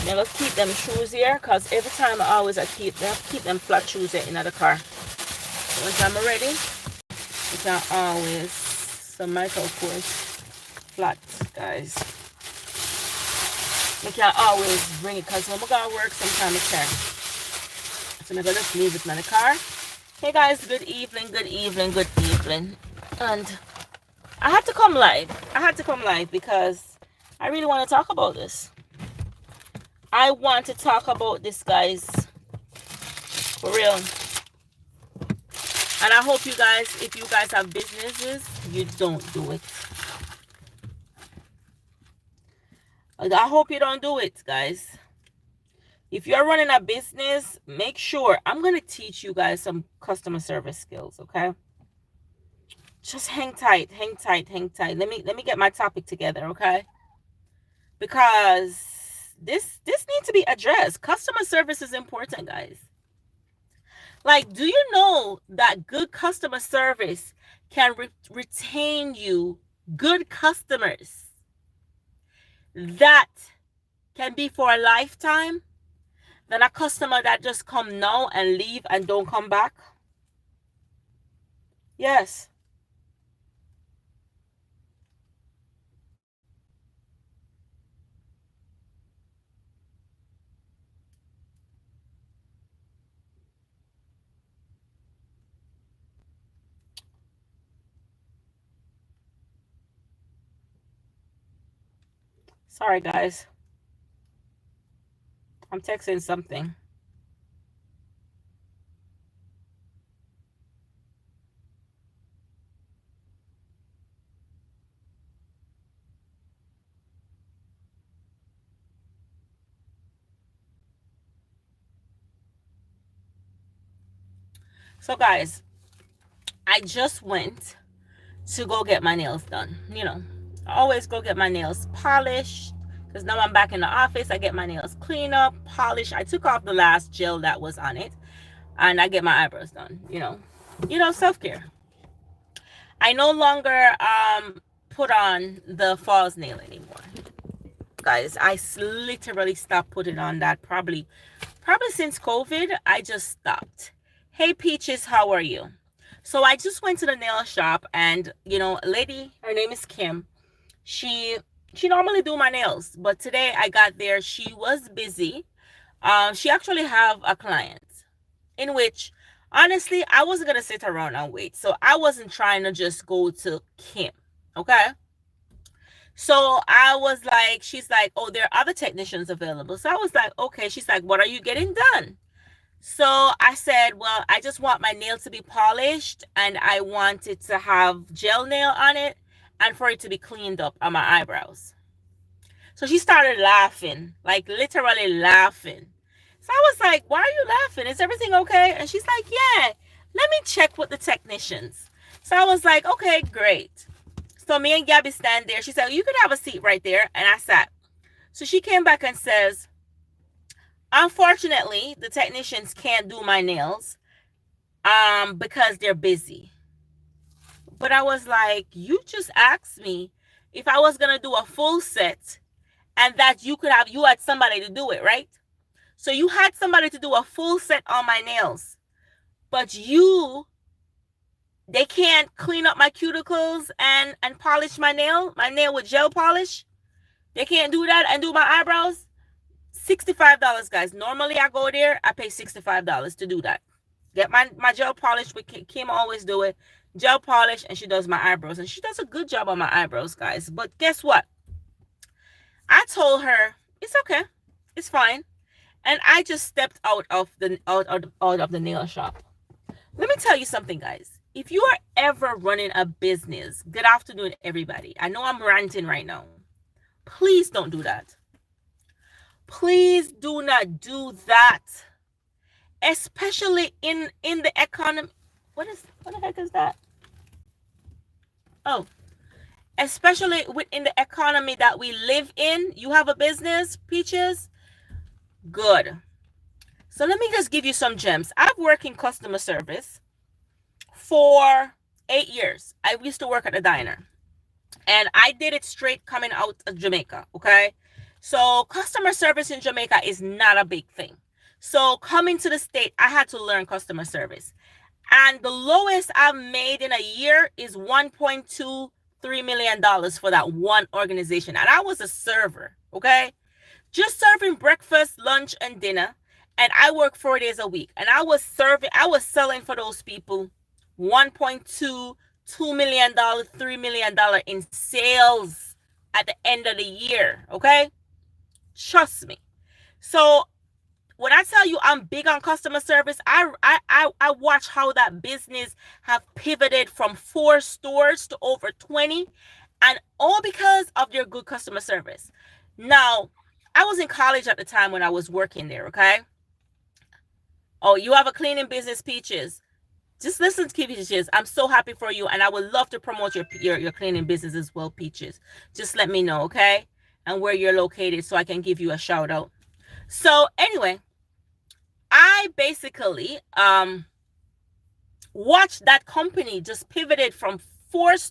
Never keep them shoes here, because every time I keep them flat shoes here in the car. Once I'm ready, you can always some Michael Kors flat, guys. You can always bring it, because when we go to work, sometimes I can. So I'm gonna just leave it in the car. Hey guys, good evening, good evening, good evening. And I had to come live. Because I really want to talk about this. I want to talk about this, guys. For real. And I hope you guys, if you guys have businesses, you don't do it. I hope you don't do it, guys. If you're running a business, make sure. I'm going to teach you guys some customer service skills, okay? Just hang tight. Let me get my topic together, okay? Because this needs to be addressed. Customer service is important, guys. Like, do you know that good customer service can retain you good customers that can be for a lifetime than a customer that just come now and leave and don't come back? Yes. Sorry, guys. I'm texting something. So, guys, I just went to go get my nails done. You know, I always go get my nails polished, because now I'm back in the office. I get my nails clean up, polished. I took off the last gel that was on it, and I get my eyebrows done. Self-care. I no longer put on the false nail anymore, guys. I literally stopped putting on that probably since COVID. I just stopped. Hey Peaches, how are you? So I just went to the nail shop, and a lady, her name is Kim. She normally do my nails, but today I got there, she was busy. She actually have a client, in which honestly I wasn't gonna sit around and wait. So I wasn't trying to just go to Kim. Okay. So I was like, she's like, oh, there are other technicians available. So I was like, okay. She's like, what are you getting done? So I said, well, I just want my nail to be polished, and I want it to have gel nail on it, and for it to be cleaned up on my eyebrows. So she started laughing, like literally laughing. So I was like, why are you laughing? Is everything okay? And she's like, yeah, let me check with the technicians. So I was like, okay, great. So me and Gabby stand there. She said, you could have a seat right there. And I sat. So she came back and says, unfortunately, the technicians can't do my nails because they're busy. But I was like, you just asked me if I was going to do a full set, and that you had somebody to do it, right? So you had somebody to do a full set on my nails, but they can't clean up my cuticles and polish my nail with gel polish. They can't do that and do my eyebrows. $65, guys. Normally I go there, I pay $65 to do that. Get my gel polish. With Kim always do it. Gel polish, and she does my eyebrows, and she does a good job on my eyebrows, guys. But guess what? I told her it's okay, it's fine, and I just stepped out of the nail shop. Let me tell you something, guys. If you are ever running a business, good afternoon, everybody. I know I'm ranting right now. Please don't do that. Please do not do that, especially in the economy. What the heck is that? Oh, especially within the economy that we live in. You have a business, Peaches? Good. So let me just give you some gems. I've worked in customer service for 8 years. I used to work at a diner, and I did it straight coming out of Jamaica, okay? So customer service in Jamaica is not a big thing. So coming to the state, I had to learn customer service. And the lowest I've made in a year is $1.23 million for that one organization. And I was a server, okay? Just serving breakfast, lunch, and dinner. And I work 4 days a week. And I was selling for those people $1.22 million, $3 million in sales at the end of the year, okay? Trust me. So when I tell you I'm big on customer service, I watch how that business have pivoted from 4 stores to over 20, and all because of their good customer service. Now, I was in college at the time when I was working there, okay? Oh, you have a cleaning business, Peaches. Just listen to Peaches. I'm so happy for you, and I would love to promote your cleaning business as well, Peaches. Just let me know, okay? And where you're located so I can give you a shout out. So anyway, I basically watched that company just pivoted from 5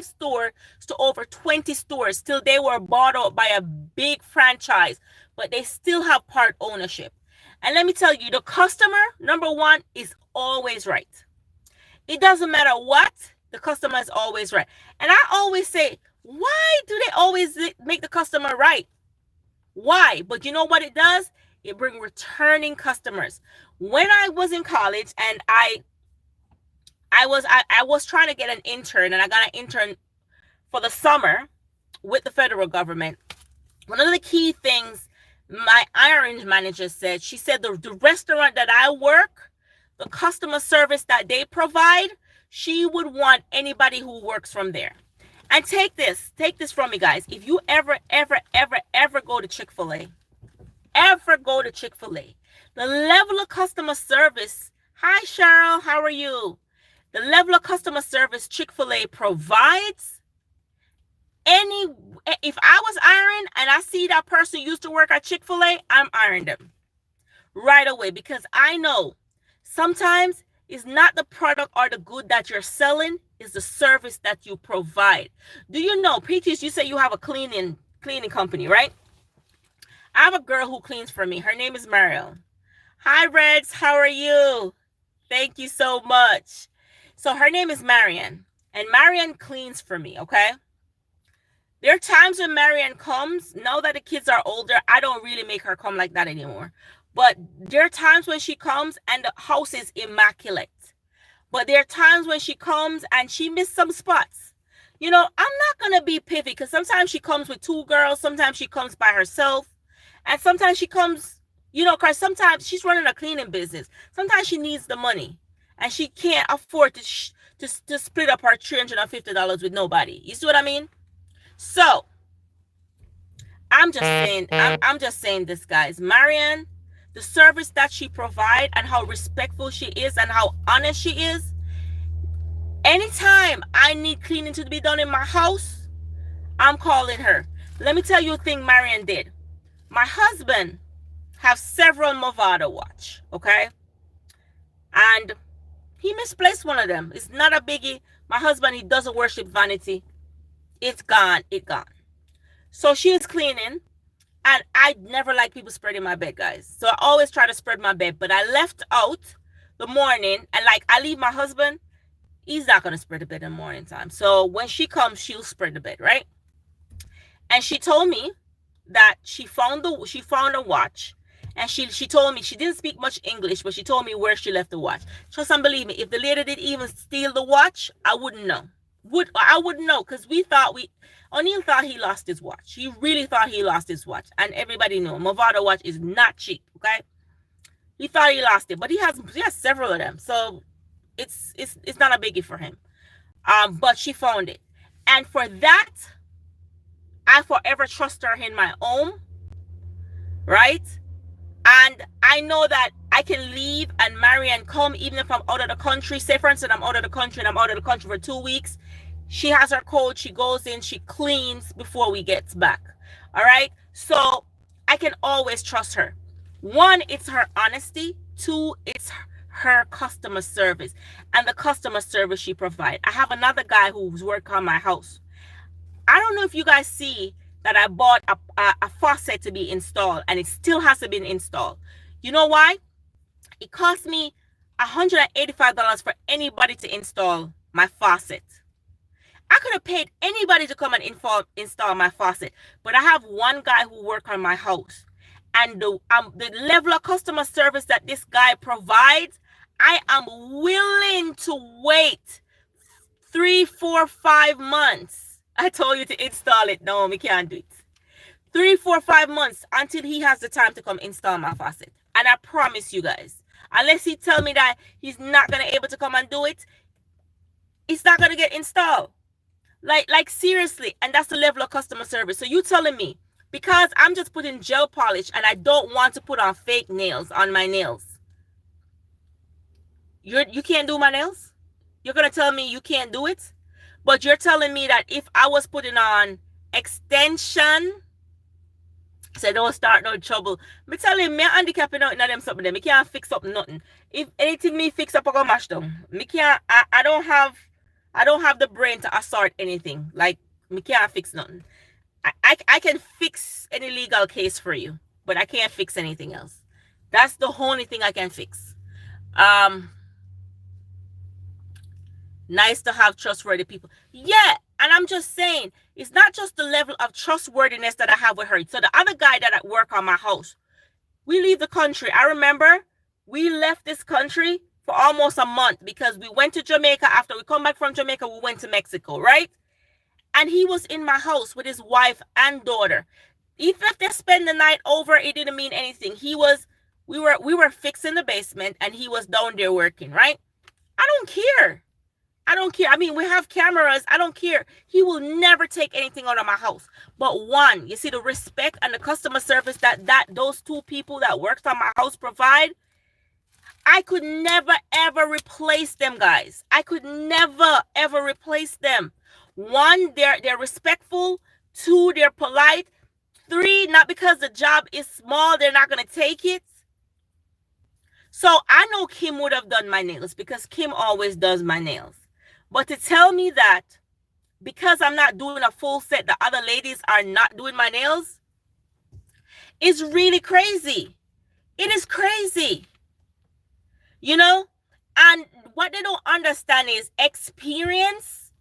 stores to over 20 stores till they were bought out by a big franchise, but they still have part ownership. And let me tell you, the customer, number one, is always right. It doesn't matter what, the customer is always right. And I always say, why do they always make the customer right? Why? But you know what it does? It brings returning customers. When I was in college and I was trying to get an intern, and I got an intern for the summer with the federal government. One of the key things my hiring manager said, she said the restaurant that I work, the customer service that they provide, she would want anybody who works from there. And take this from me, guys. If you ever go to Chick-fil-A, the level of customer service, hi Cheryl, how are you? The level of customer service Chick-fil-A provides, if I was hiring and I see that person used to work at Chick-fil-A, I'm hiring them right away, because I know sometimes it's not the product or the good that you're selling, it's the service that you provide. Do you know, Peaches, you say you have a cleaning company, right? I have a girl who cleans for me. Her name is Mariel. Hi, Reds. How are you? Thank you so much. So her name is Marianne, and Marianne cleans for me, okay? There are times when Marianne comes. Now that the kids are older, I don't really make her come like that anymore. But there are times when she comes and the house is immaculate. But there are times when she comes and she missed some spots. You know, I'm not going to be picky, because sometimes she comes with 2 girls. Sometimes she comes by herself. And sometimes she comes, you know, because sometimes she's running a cleaning business. Sometimes she needs the money. And she can't afford to split up her $350 with nobody. You see what I mean? So, I'm just saying this, guys. Marianne, the service that she provides and how respectful she is and how honest she is, anytime I need cleaning to be done in my house, I'm calling her. Let me tell you a thing Marianne did. My husband have several Movado watch, okay? And he misplaced one of them. It's not a biggie. My husband, he doesn't worship vanity. It's gone. So she is cleaning. And I never like people spreading my bed, guys. So I always try to spread my bed. But I left out the morning. And like, I leave my husband. He's not going to spread the bed in the morning time. So when she comes, she'll spread the bed, right? And she told me that she found a watch. And she told me, she didn't speak much English, but she told me where she left the watch. Trust and believe me, if the lady didn't even steal the watch, I wouldn't know. I wouldn't know, because O'Neill thought he lost his watch. He really thought he lost his watch. And everybody knew Movado watch is not cheap, okay? He thought he lost it, but he has several of them. So it's not a biggie for him. But she found it. And for that, I forever trust her in my home, right? And I know that I can leave and marry and come even if I'm out of the country. Say, for instance, I'm out of the country and I'm out of the country for 2 weeks. She has her code. She goes in. She cleans before we get back. All right? So I can always trust her. 1, it's her honesty. 2, it's her customer service and the customer service she provides. I have another guy who's worked on my house. I don't know if you guys see that I bought a faucet to be installed, and it still has to be installed. You know why? It cost me $185 for anybody to install my faucet. I could have paid anybody to come and install my faucet, but I have one guy who works on my house, and the level of customer service that this guy provides, I am willing to wait 3, 4, 5 months. I told you to install it. No, we can't do it. 3, 4, 5 months until he has the time to come install my faucet. And I promise you guys, unless he tell me that he's not gonna able to come and do it, it's not gonna get installed. Like seriously, and that's the level of customer service. So you telling me because I'm just putting gel polish and I don't want to put on fake nails on my nails, you can't do my nails? You're gonna tell me you can't do it? But you're telling me that if I was putting on extension, say don't start no trouble. Me telling you, me handicapping out in them something there. Me can't fix up nothing. If anything me fix up, I go mash them. Me can't. I don't have the brain to assort anything. Like me can't fix nothing. I can fix any legal case for you, but I can't fix anything else. That's the only thing I can fix. Nice to have trustworthy people. Yeah, and I'm just saying, it's not just the level of trustworthiness that I have with her. So the other guy that I work on my house, we leave the country. I remember we left this country for almost a month because we went to Jamaica. After we come back from Jamaica, we went to Mexico, right? And he was in my house with his wife and daughter. Even if they spend the night over, it didn't mean anything. We were fixing the basement and he was down there working, right? I don't care. I mean, we have cameras. I don't care. He will never take anything out of my house. But one, you see the respect and the customer service that those two people that worked on my house provide, I could never, ever replace them, guys. I could never, ever replace them. One, they're respectful. Two, they're polite. Three, not because the job is small, they're not going to take it. So I know Kim would have done my nails because Kim always does my nails. But to tell me that because I'm not doing a full set, the other ladies are not doing my nails is really crazy. It is crazy. You know? And what they don't understand is experience,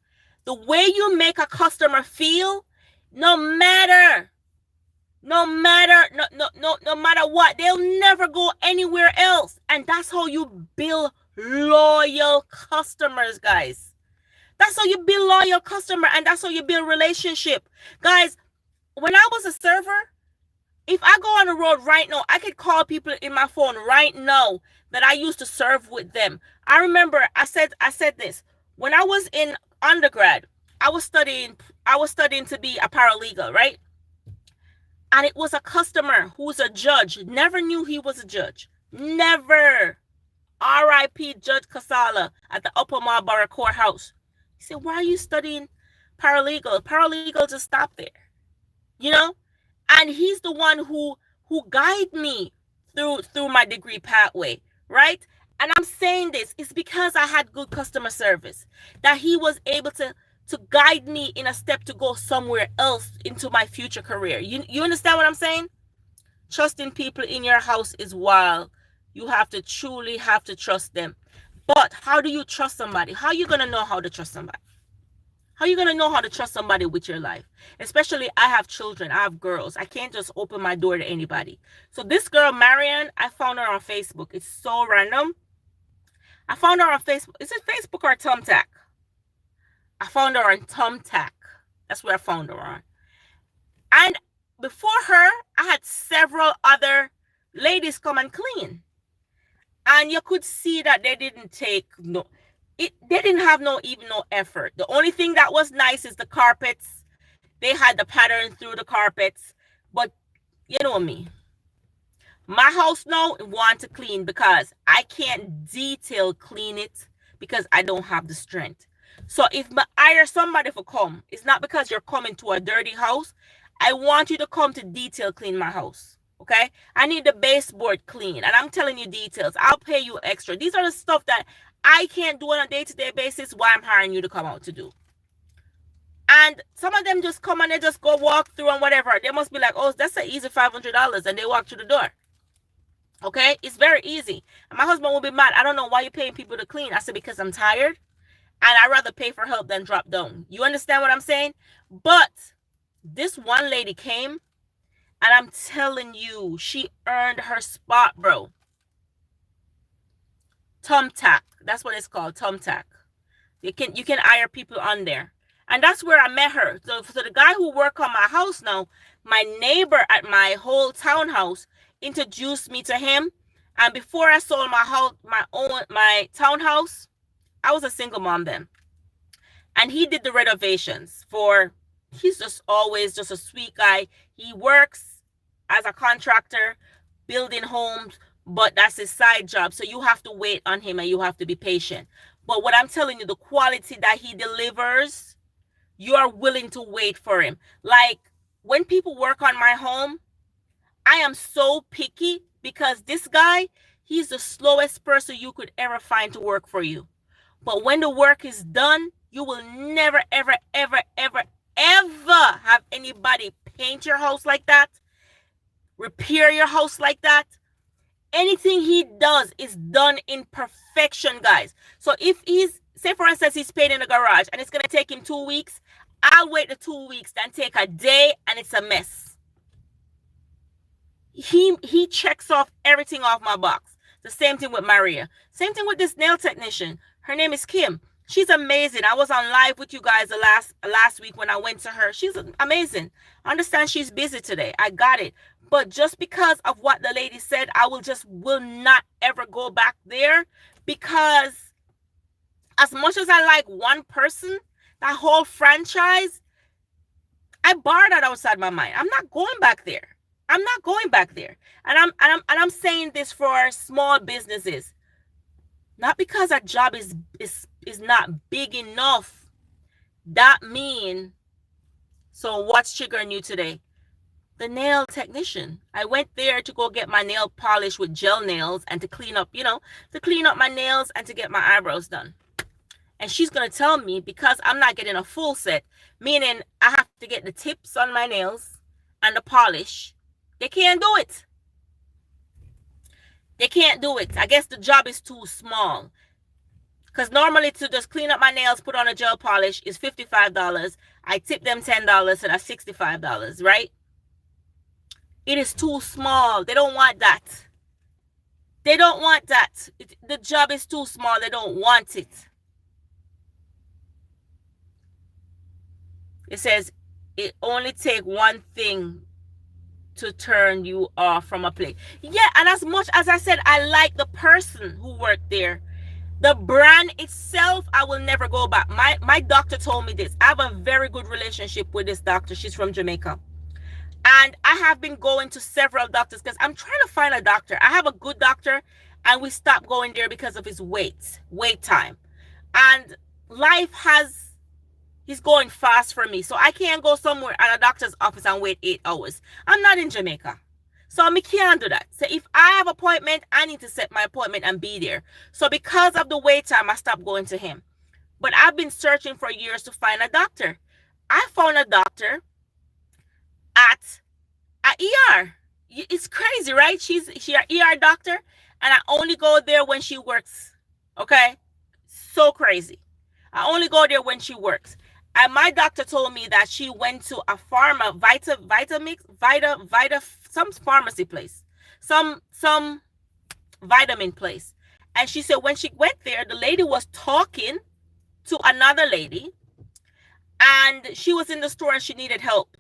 the way you make a customer feel, no matter what, they'll never go anywhere else. And that's how you build loyal customers, guys. That's how you build loyal customer, and that's how you build relationship. Guys, when I was a server, if I go on the road right now, I could call people in my phone right now that I used to serve with them. I remember I said this. When I was in undergrad, I was studying to be a paralegal, right? And it was a customer who was a judge. Never knew he was a judge. Never. R.I.P. Judge Casala at the Upper Marlboro Courthouse. He said, why are you studying paralegal? Paralegal just stop there. You know? And he's the one who guided me through my degree pathway, right? And I'm saying this, it's because I had good customer service that he was able to guide me in a step to go somewhere else into my future career. You understand what I'm saying? Trusting people in your house is wild. You truly have to trust them. But how do you trust somebody? How are you going to know how to trust somebody? How are you going to know how to trust somebody with your life? Especially, I have children. I have girls. I can't just open my door to anybody. So this girl, Marianne, I found her on Facebook. It's so random. I found her on Facebook. Is it Facebook or Thumbtack? I found her on Thumbtack. That's where I found her on. And before her, I had several other ladies come and clean. And you could see that they didn't they didn't have no effort. The only thing that was nice is the carpets. They had the pattern through the carpets. But you know me. My house now want to clean because I can't detail clean it because I don't have the strength. So if I hire somebody to come, it's not because you're coming to a dirty house. I want you to come to detail clean my house. Okay? I need the baseboard clean. And I'm telling you details. I'll pay you extra. These are the stuff that I can't do on a day-to-day basis. Why I'm hiring you to come out to do. And some of them just come and they just go walk through and whatever. They must be like, oh, that's an easy $500. And they walk through the door. Okay? It's very easy. And my husband will be mad. I don't know why you're paying people to clean. I said, because I'm tired. And I'd rather pay for help than drop down. You understand what I'm saying? But this one lady came, and I'm telling you, she earned her spot, bro. Thumbtack. That's what it's called, Thumbtack. You can hire people on there. And that's where I met her. So the guy who worked on my house now, my neighbor at my whole townhouse introduced me to him. And before I sold my house, my townhouse, I was a single mom then. And he did the renovations for, he's just always just a sweet guy. He works as a contractor, building homes, but that's his side job. So you have to wait on him and you have to be patient. But what I'm telling you, the quality that he delivers, you are willing to wait for him. Like when people work on my home, I am so picky because this guy, he's the slowest person you could ever find to work for you. But when the work is done, you will never, ever, ever, ever, ever have anybody paint your house like that, repair your house like that. Anything he does is done in perfection, guys. So if he's, say for instance, he's painting a garage and it's going to take him 2 weeks, I'll wait the 2 weeks, then take a day and it's a mess. He checks off everything off my box. The same thing with Maria. Same thing with this nail technician. Her name is Kim. She's amazing. I was on live with you guys the last week when I went to her. She's amazing. I understand she's busy today. I got it. But just because of what the lady said, I will not ever go back there, because as much as I like one person, that whole franchise, I bar that outside my mind. I'm not going back there. I'm not going back there. And I'm saying this for small businesses. Not because a job is not big enough. That mean, so what's triggering you today? The nail technician. I went there to go get my nail polish with gel nails and to clean up, to clean up my nails and to get my eyebrows done. And she's going to tell me, because I'm not getting a full set, meaning I have to get the tips on my nails and the polish. They can't do it. They can't do it. I guess the job is too small. Because normally to just clean up my nails, put on a gel polish is $55. I tip them $10, so that's $65, right? It is too small. They don't want that. They don't want that. The job is too small. They don't want it. It says it only takes one thing to turn you off from a place. Yeah, and as much as I said, I like the person who worked there. The brand itself, I will never go back. My doctor told me this. I have a very good relationship with this doctor. She's from Jamaica. And I have been going to several doctors because I'm trying to find a doctor. I have a good doctor and we stopped going there because of his wait time. And he's going fast for me. So I can't go somewhere at a doctor's office and wait 8 hours. I'm not in Jamaica. So I can't do that. So if I have an appointment, I need to set my appointment and be there. So because of the wait time, I stopped going to him. But I've been searching for years to find a doctor. I found a doctor at ER. It's crazy, right? She's an ER doctor, and I only go there when she works. Okay? So crazy. I only go there when she works. And my doctor told me that she went to a some pharmacy place, some vitamin place. And she said when she went there, the lady was talking to another lady, and she was in the store and she needed help.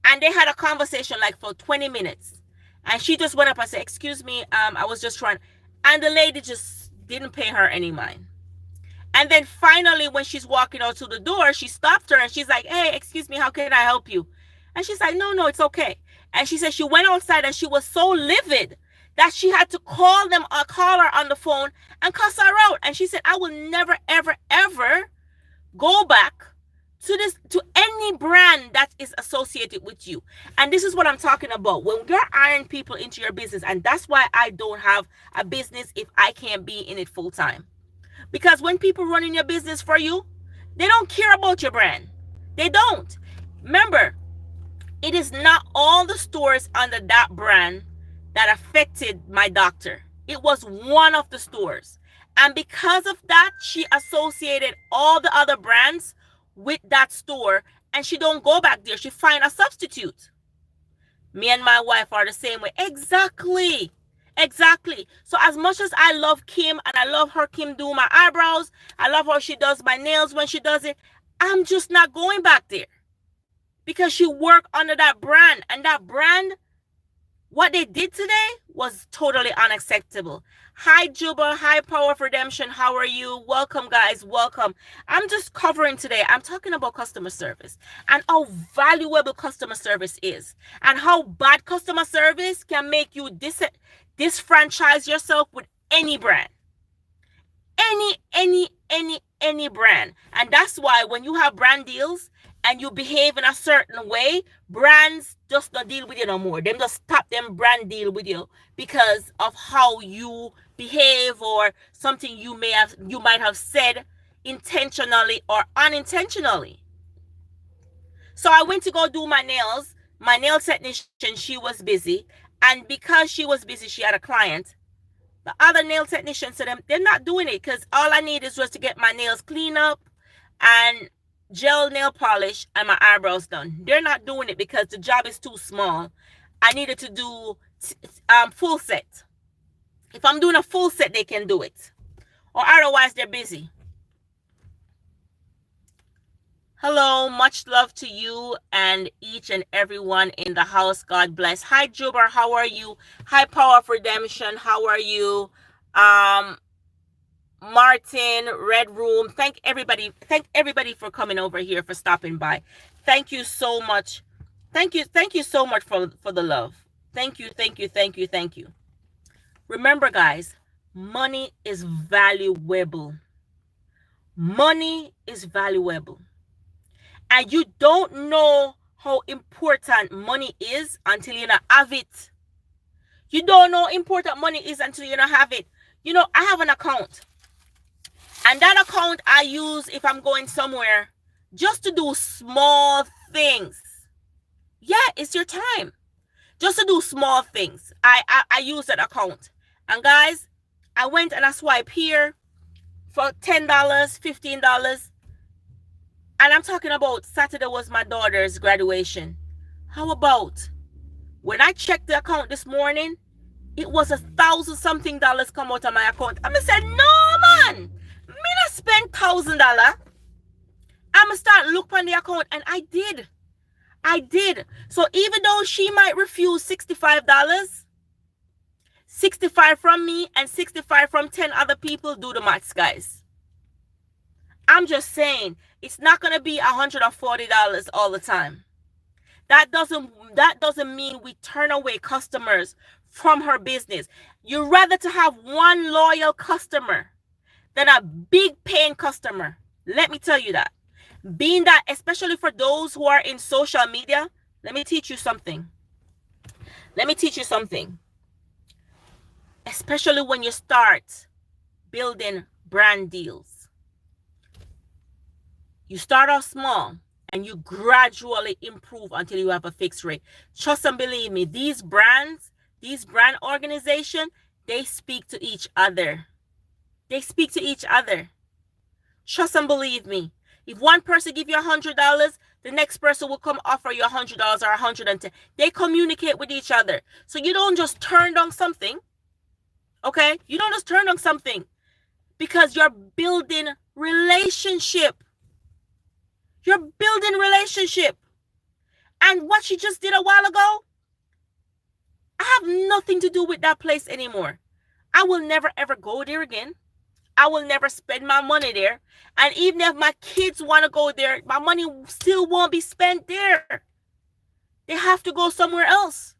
And they had a conversation like for 20 minutes. And she just went up and said, excuse me, I was just trying. And the lady just didn't pay her any mind. And then finally, when she's walking out to the door, she stopped her and she's like, hey, excuse me, how can I help you? And she's like, no, it's okay. And she said she went outside and she was so livid that she had to call her on the phone and cuss her out. And she said, I will never, ever, ever go back to any brand that is associated with you. And this is what I'm talking about. When you're hiring people into your business, and that's why I don't have a business if I can't be in it full time. Because when people running your business for you, they don't care about your brand. They don't. Remember, it is not all the stores under that brand that affected my doctor. It was one of the stores. And because of that, she associated all the other brands with that store, and she don't go back there. She find a substitute. Me and my wife are the same way. Exactly. Exactly. So as much as I love Kim and I love her Kim do my eyebrows, I love how she does my nails when she does it, I'm just not going back there. Because she worked under that brand, and that brand, what they did today was totally unacceptable. Hi Juba, hi Power of Redemption, how are you? Welcome guys, welcome. I'm just covering today, I'm talking about customer service and how valuable customer service is, and how bad customer service can make you disfranchise yourself with any brand. Any brand. And that's why when you have brand deals and you behave in a certain way, brands just don't deal with you no more. Them just stop them brand deal with you because of how you behave or something you might have said intentionally or unintentionally. So I went to go do my nails. My nail technician, she was busy, and because she was busy, she had a client. The other nail technician said they're not doing it because all I need is just to get my nails cleaned up and gel nail polish and my eyebrows done. They're not doing it because the job is too small. I needed to do full set. If I'm doing a full set, they can do it. Or otherwise, they're busy. Hello, much love to you and each and everyone in the house. God bless. Hi, Juber, how are you? Hi, Power of Redemption, how are you? Martin, Red Room, thank everybody for coming over here, for stopping by. Thank you so much. Thank you so much for the love. Thank you. Remember, guys, money is valuable. Money is valuable. And you don't know how important money is until you don't have it. You don't know how important money is until you don't have it. You know, I have an account. And that account I use if I'm going somewhere just to do small things. Yeah, it's your time. Just to do small things. I use that account. And guys, I went and I swiped here for $10, $15. And I'm talking about Saturday was my daughter's graduation. How about when I checked the account this morning, it was $1,000-something come out of my account. I said, no man, me not spend $1,000. I'ma start look on the account, and I did. So even though she might refuse $65, 65 from me and 65 from 10 other people, do the maths, guys. I'm just saying, it's not going to be $140 all the time. That doesn't mean we turn away customers from her business. You'd rather to have one loyal customer than a big paying customer. Let me tell you that. Being that, especially for those who are in social media, let me teach you something. Especially when you start building brand deals. You start off small and you gradually improve until you have a fixed rate. Trust and believe me, these brand organizations, they speak to each other. Trust and believe me. If one person give you $100, the next person will come offer you $100 or $110. They communicate with each other. So you don't just turn down something. Okay? You don't just turn down something because you're building relationship. And what she just did a while ago, I have nothing to do with that place anymore. I will never ever go there again. I will never spend my money there. And even if my kids want to go there, my money still won't be spent there. They have to go somewhere else.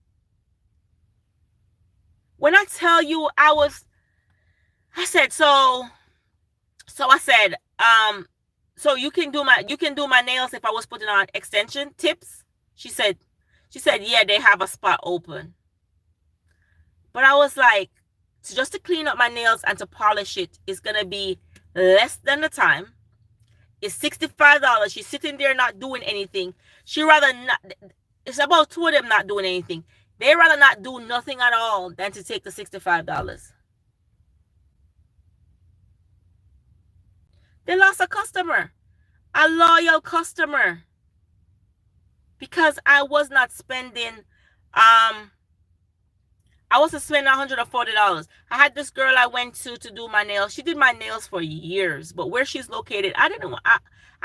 When I tell you I said, so you can do my nails if I was putting on extension tips? She said, yeah, they have a spot open. But I was like, just to clean up my nails and to polish it is going to be less than the time. It's $65. She's sitting there not doing anything. She rather not. It's about two of them not doing anything. They rather not do nothing at all than to take the $65. They lost a customer, a loyal customer, because I was not spending I wasn't spending $140. I had this girl I went to do my nails. She did my nails for years, but where she's located, I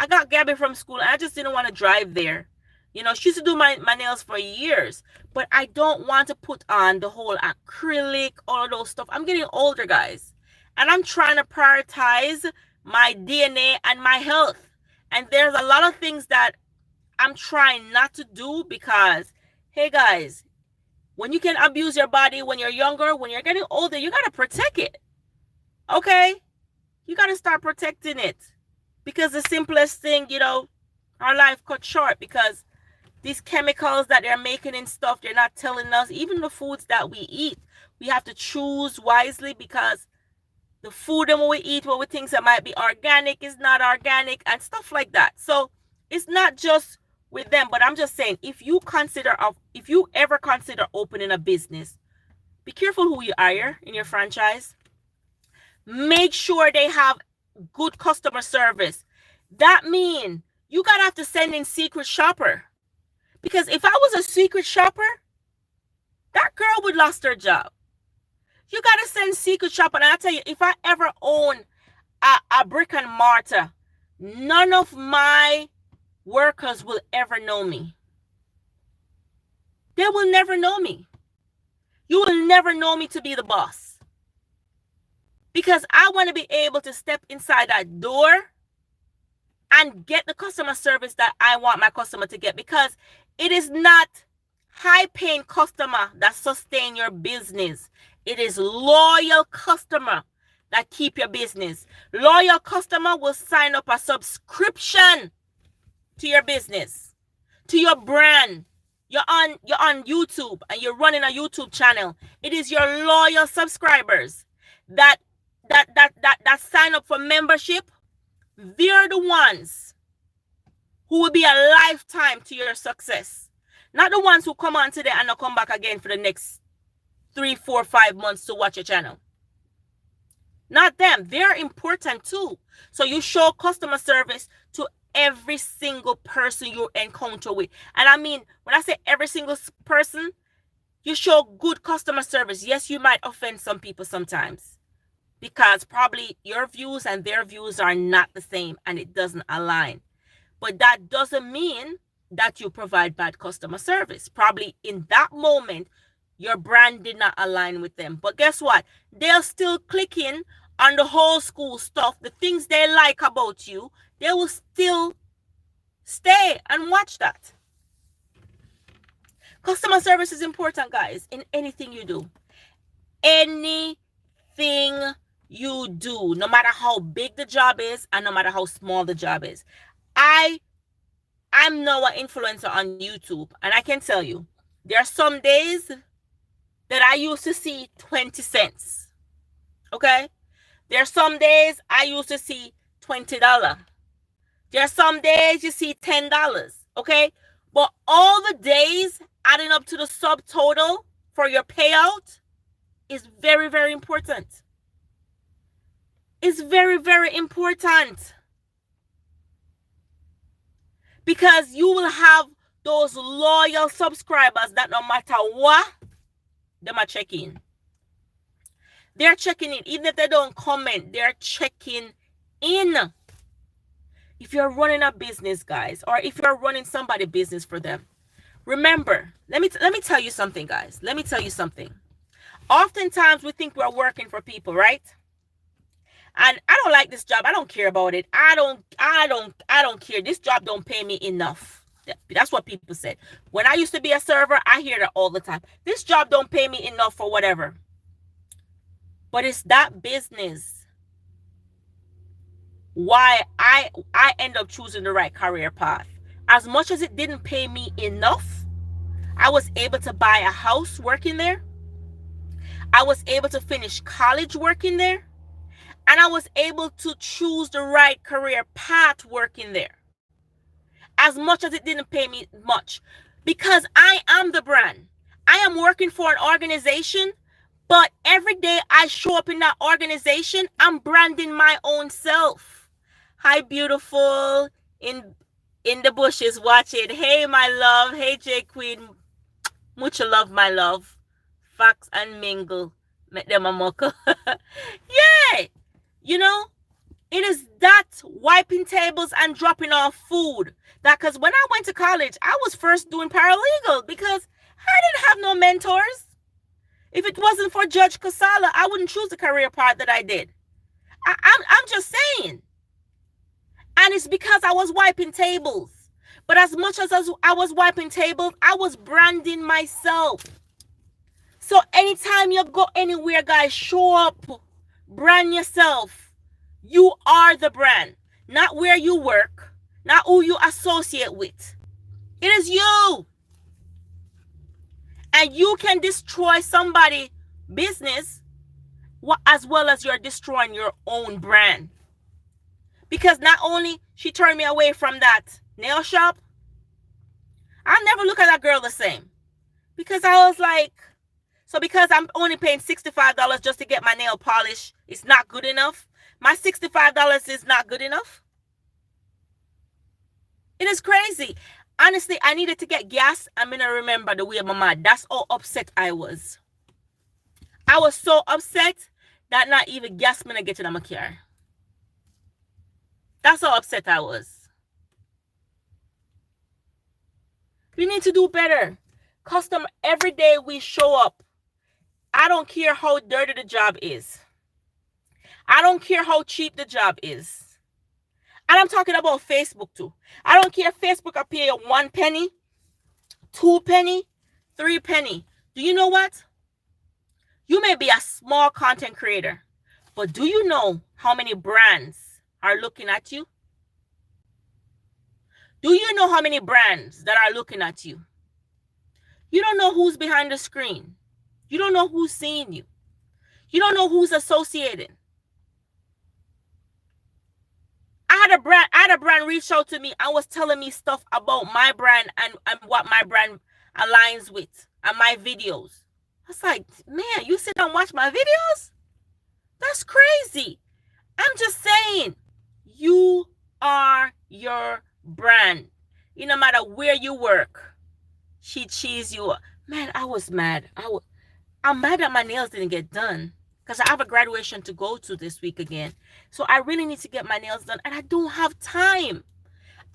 got Gabby from school and I just didn't want to drive there. You know, she used to do my nails for years, but I don't want to put on the whole acrylic, all of those stuff. I'm getting older, guys, and I'm trying to prioritize my DNA and my health. And there's a lot of things that I'm trying not to do because, hey, guys, when you can abuse your body when you're younger, when you're getting older, you got to protect it. Okay? You got to start protecting it. Because the simplest thing, you know, our life cut short because these chemicals that they're making and stuff, they're not telling us. Even the foods that we eat, we have to choose wisely because the food that we eat, what we think that might be organic is not organic and stuff like that. So it's not just with them, but I'm just saying, if you ever consider opening a business, be careful who you hire in your franchise. Make sure they have good customer service. That means you gotta have to send in secret shopper, because if I was a secret shopper, that girl would lost her job. You gotta send secret shopper, and I tell you, if I ever own a brick and mortar, none of my workers will ever know me. They will never know me. You will never know me to be the boss. Because I want to be able to step inside that door and get the customer service that I want my customer to get. Because it is not high-paying customer that sustain your business. It is loyal customer that keep your business. Loyal customer will sign up a subscription to your business, to your brand. You're on YouTube and you're running a YouTube channel. It is your loyal subscribers that sign up for membership. They're the ones who will be a lifetime to your success. Not the ones who come on today and not come back again for the next 3, 4, 5 months to watch your channel. Not them. They're important too. So you show customer service to every single person you encounter with. And I mean, when I say every single person, you show good customer service. Yes, you might offend some people sometimes because probably your views and their views are not the same and it doesn't align. But that doesn't mean that you provide bad customer service. Probably in that moment, your brand did not align with them. But guess what? They'll still click in on the whole school stuff, the things they like about you. They will still stay and watch that. Customer service is important, guys, in anything you do. Anything you do, no matter how big the job is and no matter how small the job is. I'm now an influencer on YouTube, and I can tell you, there are some days that I used to see 20 cents. Okay? There are some days I used to see $20. There are some days you see $10. Okay? But all the days adding up to the subtotal for your payout is very, very important. It's very, very important. Because you will have those loyal subscribers that no matter what, they might check in. They're checking in. Even if they don't comment, they're checking in. If you're running a business, guys, or if you're running somebody's business for them, remember, let me tell you something, guys. Let me tell you something. Oftentimes we think we're working for people, right? And I don't like this job. I don't care about it. I don't care. This job don't pay me enough. That's what people said. When I used to be a server, I hear that all the time. This job don't pay me enough for whatever. But it's that business why I end up choosing the right career path. As much as it didn't pay me enough, I was able to buy a house working there. I was able to finish college working there. And I was able to choose the right career path working there. As much as it didn't pay me much. Because I am the brand. I am working for an organization, but every day I show up in that organization, I'm branding my own self. Hi, beautiful. In the bushes, watch it. Hey, my love. Hey, J Queen. Much love, my love. Fox and mingle. Make them a muckle. Yeah. You know, it is that wiping tables and dropping off food. That because when I went to college, I was first doing paralegal because I didn't have no mentors. If it wasn't for Judge Casala, I wouldn't choose the career path that I did. I'm just saying. And it's because I was wiping tables. But as much as I was wiping tables, I was branding myself. So anytime you go anywhere, guys, show up, brand yourself. You are the brand, not where you work, not who you associate with. It is you. And you can destroy somebody's business as well as you're destroying your own brand. Because not only she turned me away from that nail shop, I'll never look at that girl the same. Because I was like, so because I'm only paying $65 just to get my nail polish, it's not good enough. My $65 is not good enough. It is crazy. Honestly, I needed to get gas. I'm going to remember the way my mom. That's how upset I was. I was so upset that not even gas me to get in my car. That's how upset I was. We need to do better. Customer, every day we show up. I don't care how dirty the job is. I don't care how cheap the job is. And I'm talking about Facebook too. I don't care if Facebook will pay you 1 penny, 2 penny, 3 penny. Do you know what? You may be a small content creator, but do you know how many brands are looking at you? Do you know how many brands that are looking at you? You don't know who's behind the screen. You don't know who's seeing you. You don't know who's associated. I had a brand reach out to me and was telling me stuff about my brand and what my brand aligns with and my videos. I was like, man, you sit down and watch my videos? That's crazy. I'm just saying, you are your brand. No matter where you work, she cheese you. Man, I was mad. I'm mad that my nails didn't get done because I have a graduation to go to this week again. So I really need to get my nails done and I don't have time.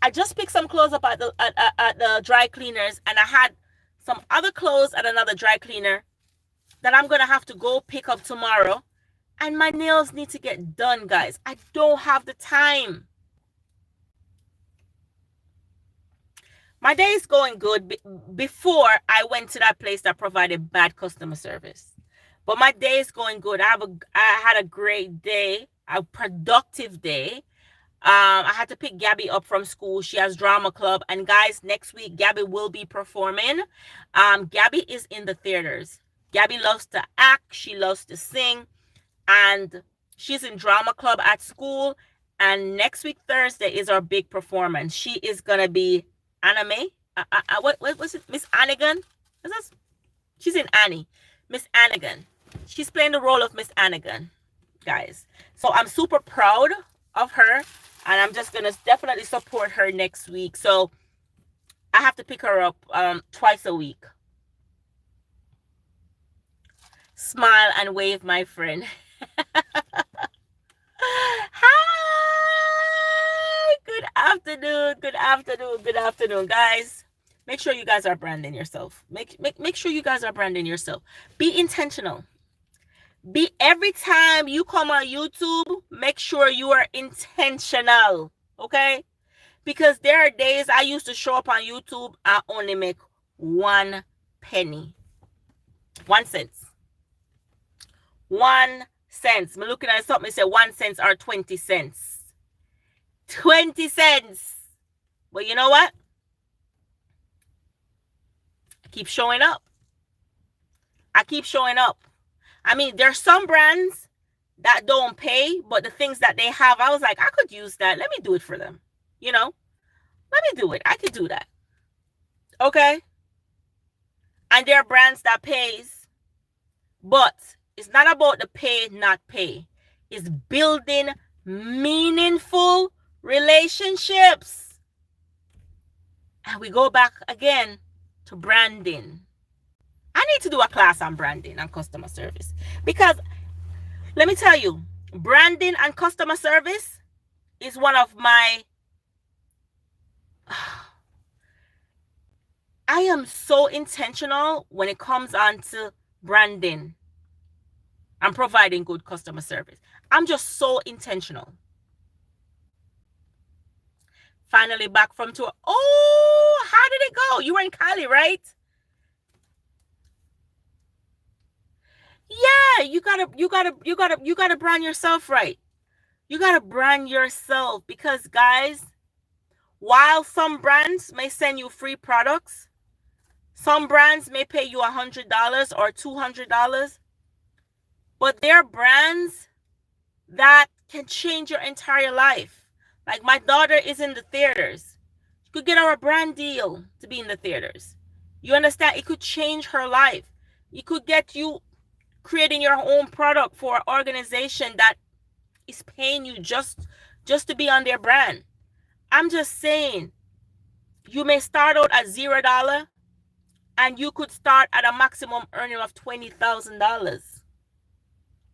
I just picked some clothes up at the dry cleaners and I had some other clothes at another dry cleaner that I'm going to have to go pick up tomorrow. And my nails need to get done, guys. I don't have the time. My day is going good before I went to that place that provided bad customer service. But my day is going good. I had a great day, a productive day. I had to pick Gabby up from school. She has drama club. And guys, next week, Gabby will be performing. Gabby is in the theaters. Gabby loves to act. She loves to sing. And she's in drama club at school. And next week, Thursday, is our big performance. She is going to be Anime. What was it? Miss Anigan? She's in Annie. Miss Anigan. She's playing the role of Miss Anigan, guys. So I'm super proud of her. And I'm just going to definitely support her next week. So I have to pick her up twice a week. Smile and wave, my friend. Hi. Good afternoon. Good afternoon. Good afternoon, guys. Make sure you guys are branding yourself. Make sure you guys are branding yourself. Be intentional. Every time you come on YouTube, make sure you are intentional, okay? Because there are days I used to show up on YouTube, I only make 1 penny. 1 cent. 1 cent. I'm looking at something, it said 1 cent or 20 cents. 20 cents. But you know what? I keep showing up. I keep showing up. I mean, there's some brands that don't pay, but the things that they have, I was like, I could use that. Let me do it for them. You know, let me do it. I could do that. Okay. And there are brands that pays, but it's not about the pay, not pay. It's building meaningful relationships. And we go back again to branding. I need to do a class on branding and customer service because let me tell you, branding and customer service is one of my I am so intentional when it comes on to branding and providing good customer service. I'm just so intentional. Finally back from tour. Oh, how did it go? You were in Cali, right? Yeah, you gotta brand yourself right. You gotta brand yourself because guys, while some brands may send you free products, some brands may pay you $100 or $200, but they're brands that can change your entire life. Like my daughter is in the theaters. You could get her a brand deal to be in the theaters. You understand? It could change her life. It could get you creating your own product for an organization that is paying you just to be on their brand. I'm just saying, you may start out at $0 and you could start at a maximum earning of $20,000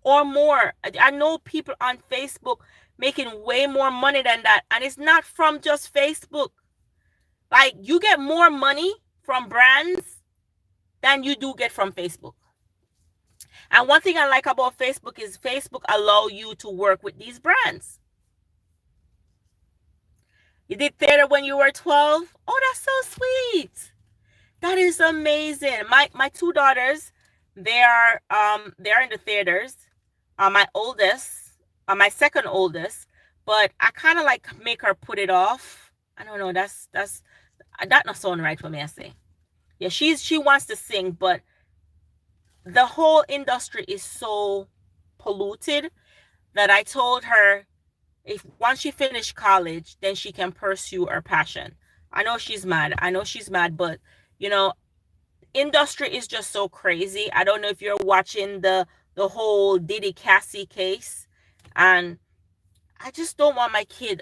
or more. I know people on Facebook making way more money than that, and it's not from just Facebook. Like, you get more money from brands than you do get from Facebook. And one thing I like about Facebook is Facebook allow you to work with these brands. You did theater when you were 12? Oh, that's so sweet. That is amazing. My two daughters, they're in the theaters. My oldest, my second oldest, but I kind of like make her put it off. I don't know. That's that not sound right for me. I say, yeah, she wants to sing, but the whole industry is so polluted that I told her if once she finished college, then she can pursue her passion. I know she's mad, but you know, industry is just so crazy. I don't know if you're watching the whole Diddy Cassie case, and I just don't want my kid.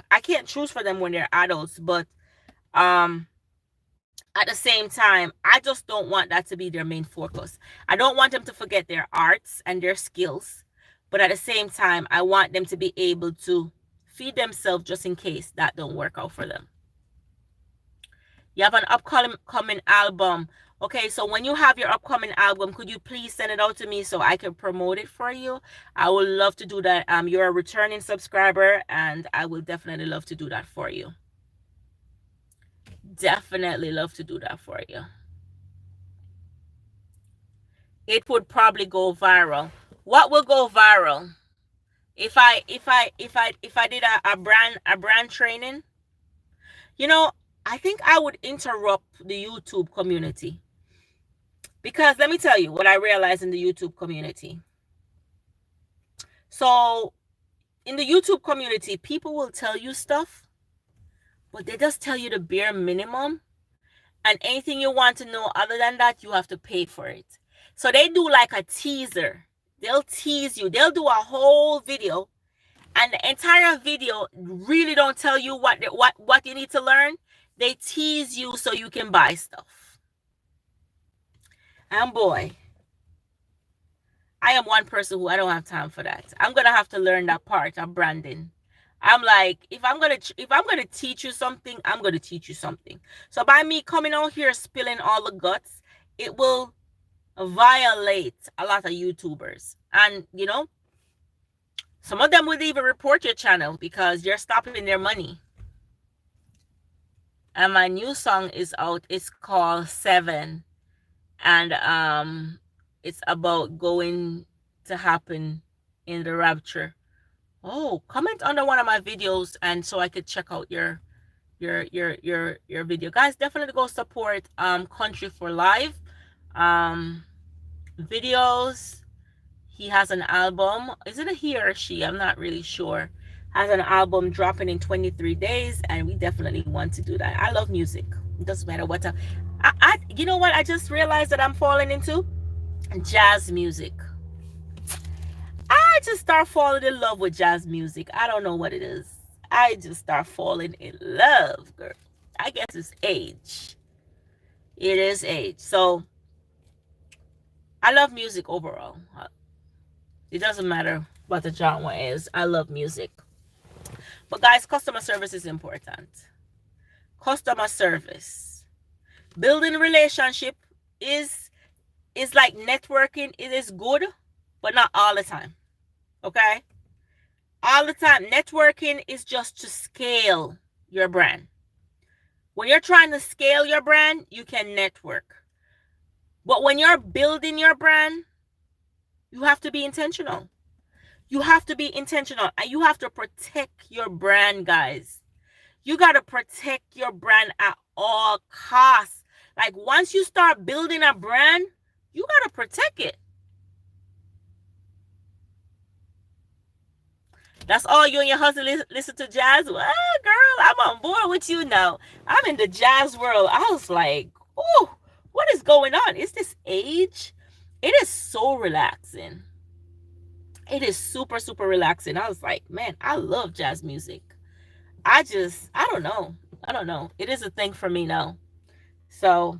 I can't choose for them when they're adults, but um at the same time, I just don't want that to be their main focus. I don't want them to forget their arts and their skills, but at the same time, I want them to be able to feed themselves just in case that don't work out for them. You have an upcoming album. Okay, so when you have your upcoming album, could you please send it out to me so I can promote it for you? I would love to do that. You're a returning subscriber, and I will definitely love to do that for you. Definitely love to do that for you. It would probably go viral. What will go viral? If I did a brand training, you know, I think I would interrupt the YouTube community. Because let me tell you what I realized in the YouTube community. So in the YouTube community, people will tell you stuff, but they just tell you the bare minimum. And anything you want to know other than that, you have to pay for it. So they do like a teaser. They'll tease you. They'll do a whole video, and the entire video really don't tell you what you need to learn. They tease you so you can buy stuff. And boy, I am one person who I don't have time for that. I'm gonna have to learn that part of branding. I'm like, if I'm gonna teach you something, I'm gonna teach you something. So by me coming out here spilling all the guts, it will violate a lot of YouTubers. And you know, some of them would even report your channel because you're stopping their money. And my new song is out. It's called 7. And it's about going to happen in the rapture. Oh, comment under one of my videos and so I could check out your video. Guys, definitely go support Country for Life videos. He has an album. Is it a he or she? I'm not really sure. Has an album dropping in 23 days, and we definitely want to do that. I love music. It doesn't matter what time. You know what? I just realized that I'm falling into jazz music. I just start falling in love with jazz music. I don't know what it is. I just start falling in love, girl. I guess it's age. It is age. So I love music overall. It doesn't matter what the genre is. I love music. But guys, customer service is important. Customer service. Building a relationship is like networking. It is good, but not all the time. Okay? All the time. Networking is just to scale your brand. When you're trying to scale your brand, you can network. But when you're building your brand, you have to be intentional. You have to be intentional, and you have to protect your brand, guys. You got to protect your brand at all costs. Like, once you start building a brand, you got to protect it. That's all you and your husband listen to jazz? Well, girl, I'm on board with you now. I'm in the jazz world. I was like, oh, what is going on? Is this age? It is so relaxing. It is super, super relaxing. I was like, man, I love jazz music. I don't know. I don't know. It is a thing for me now. So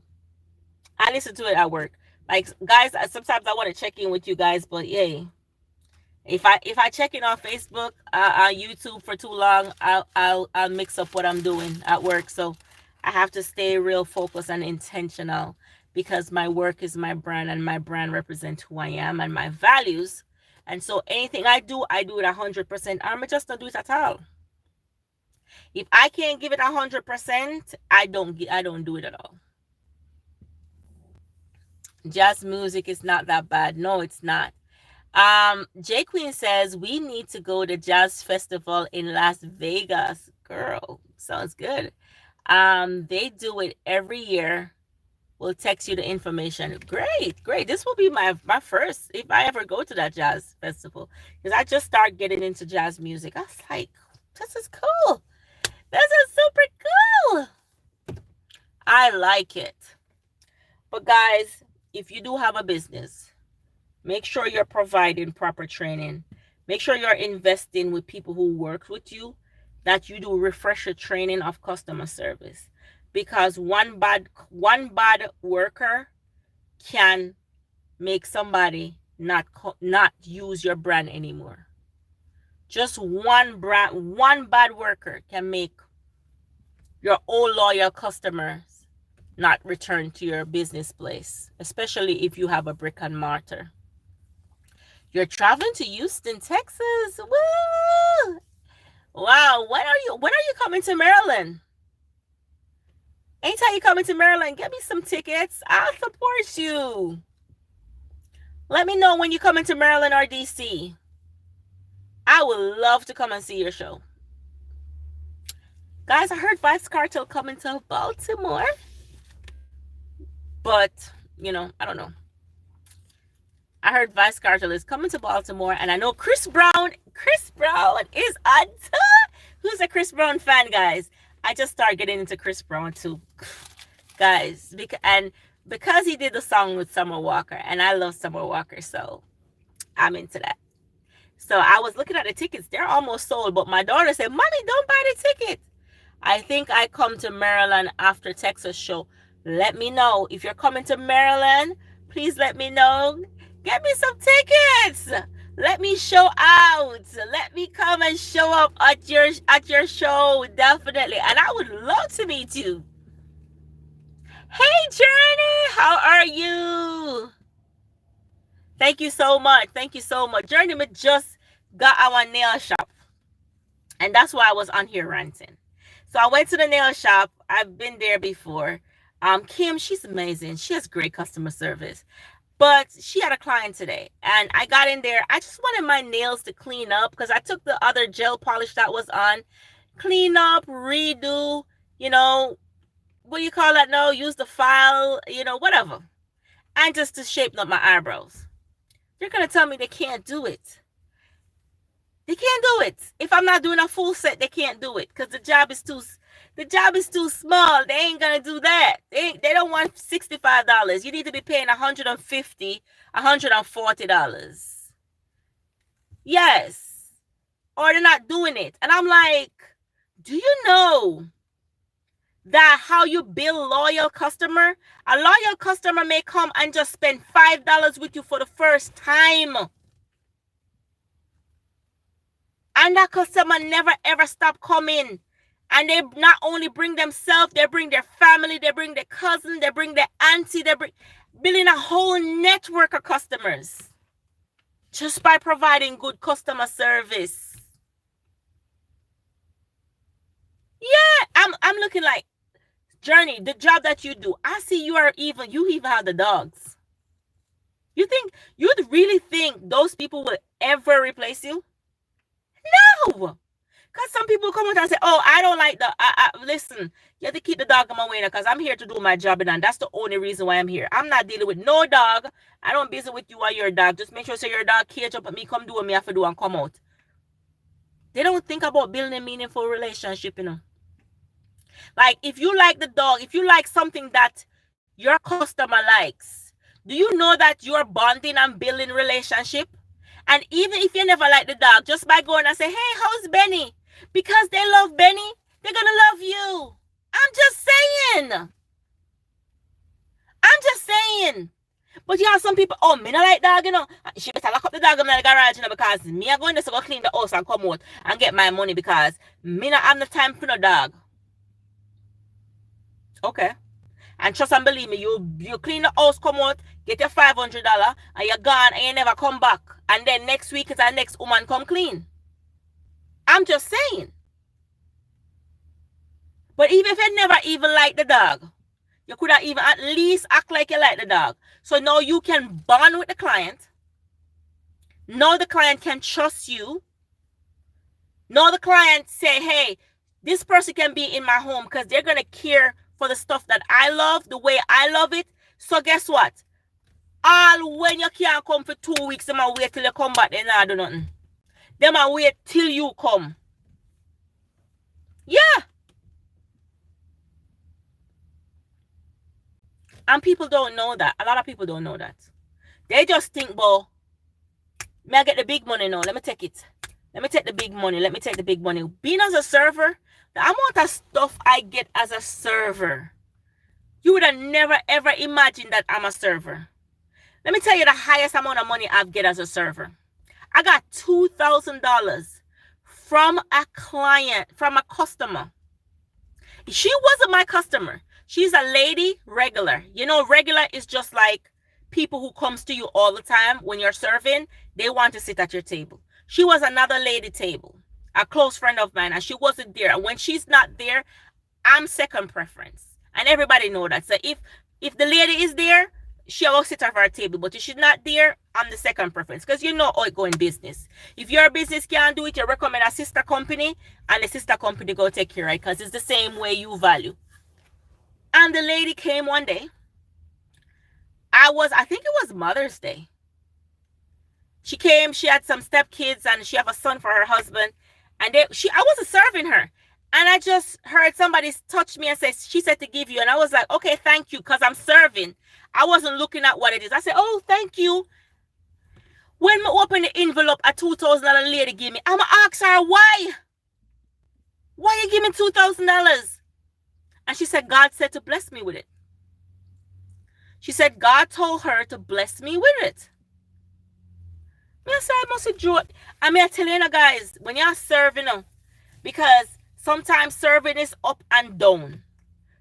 I listen to it at work. Like, guys, sometimes I want to check in with you guys, but yay. If I check in on Facebook, on YouTube for too long, I'll mix up what I'm doing at work. So I have to stay real focused and intentional, because my work is my brand, and my brand represents who I am and my values. And so anything I do it 100%. I'm just not do it at all. If I can't give it 100%, I don't do it at all. Jazz music is not that bad. No, it's not. J Queen says we need to go to jazz festival in Las Vegas. Girl, sounds good. They do it every year. We'll text you the information. Great. This will be my first, if I ever go to that jazz festival, because I just started getting into jazz music. I was like, this is cool. This is super cool. I like it. But guys, if you do have a business, make sure you're providing proper training. Make sure you're investing with people who work with you, that you do refresher training of customer service. Because one bad worker can make somebody not use your brand anymore. Just one bad worker can make your old loyal customers not return to your business place, especially if you have a brick and mortar. You're traveling to Houston, Texas. Woo! Wow. When are you coming to Maryland? Anytime you coming to Maryland, get me some tickets. I'll support you. Let me know when you're coming to Maryland or DC. I would love to come and see your show. Guys, I heard Vybz Kartel coming to Baltimore. But, I don't know. I heard Vybz Kartel is coming to Baltimore, and I know Chris Brown is on tour. Who's a Chris Brown fan, guys? I just started getting into Chris Brown too, guys, because he did the song with Summer Walker, and I love Summer Walker, so I'm into that. So I was looking at the tickets; they're almost sold. But my daughter said, "Mommy, don't buy the ticket." I think I come to Maryland after Texas show. Let me know if you're coming to Maryland. Please let me know. Get me some tickets. Let me show out. Let me come and show up at your show, definitely. And I would love to meet you. Hey, Journey, how are you? Thank you so much. Journey, we just got our nail shop, and that's why I was on here ranting. So I went to the nail shop. I've been there before. Kim, she's amazing. She has great customer service. But she had a client today, and I got in there. I just wanted my nails to clean up, because I took the other gel polish that was on, clean up, redo, what do you call that? No, use the file, whatever. And just to shape up my eyebrows. You're going to tell me they can't do it. They can't do it. If I'm not doing a full set, they can't do it because the job is too small. They ain't gonna do that. They don't want $65. You need to be paying $150, $140. Yes. Or they're not doing it. And I'm like, do you know that how you build loyal customer? A loyal customer may come and just spend $5 with you for the first time. And that customer never ever stop coming. And they not only bring themselves, they bring their family, they bring their cousin, they bring their auntie, they bring building a whole network of customers just by providing good customer service. Yeah, I'm looking like, Journey, the job that you do, I see you even have the dogs. You'd really think those people will ever replace you? No, because some people come out and say, oh, I don't like listen, you have to keep the dog in my way because I'm here to do my job, and that's the only reason why I'm here. I'm not dealing with no dog. I don't busy with you or your dog. Just make sure say your dog cage up at me, come do what me have to do and come out. They don't think about building a meaningful relationship, Like, if you like the dog, if you like something that your customer likes, do you know that you're bonding and building relationship? And even if you never like the dog, just by going and say, hey, how's Benny? Because they love Benny, they're going to love you. I'm just saying. But you have some people, oh, me not like dog, She better lock up the dog in the garage, because me are going to go clean the house and come out and get my money because me not have no time for no dog. Okay. And trust and believe me, you clean the house, come out, get your $500, and you're gone, and you never come back. And then next week is our next woman come clean. I'm just saying. But even if you never even like the dog, you could have even at least act like you like the dog. So now you can bond with the client. Now the client can trust you. Now the client say, hey, this person can be in my home because they're going to care for the stuff that I love, the way I love it. So guess what? All when you can't come for 2 weeks, them a wait till you come back, they not do nothing. Them a wait till you come. Yeah. And people don't know that. A lot of people don't know that. They just think, well, may I get the big money now? Let me take it. Let me take the big money. Let me take the big money. Being as a server, the amount of stuff I get as a server, you would have never ever imagined that I'm a server. Let me tell you the highest amount of money I've get as a server. I got $2,000 from a client, from a customer. She wasn't my customer. She's a lady regular. Regular is just like people who comes to you all the time when you're serving. They want to sit at your table. She was another lady table, a close friend of mine, and she wasn't there. And when she's not there, I'm second preference. And everybody know that. So if the lady is there, she'll sit at our table. But if she's not there, I'm the second preference. Because you know how it go in business. If your business can't do it, you recommend a sister company, and the sister company go take care of it because it's the same way you value. And the lady came one day. I think it was Mother's Day. She came, she had some stepkids, and she have a son for her husband. And I wasn't serving her. And I just heard somebody touch me and say, she said to give you. And I was like, okay, thank you, because I'm serving. I wasn't looking at what it is. I said, oh, thank you. When I open the envelope, a $2,000 lady give me, I'm going to ask her, why? Why you give me $2,000? And she said, God said to bless me with it. She said, God told her to bless me with it. I said, I must enjoy it. I mean, I tell you, guys, when you're serving, because sometimes serving is up and down.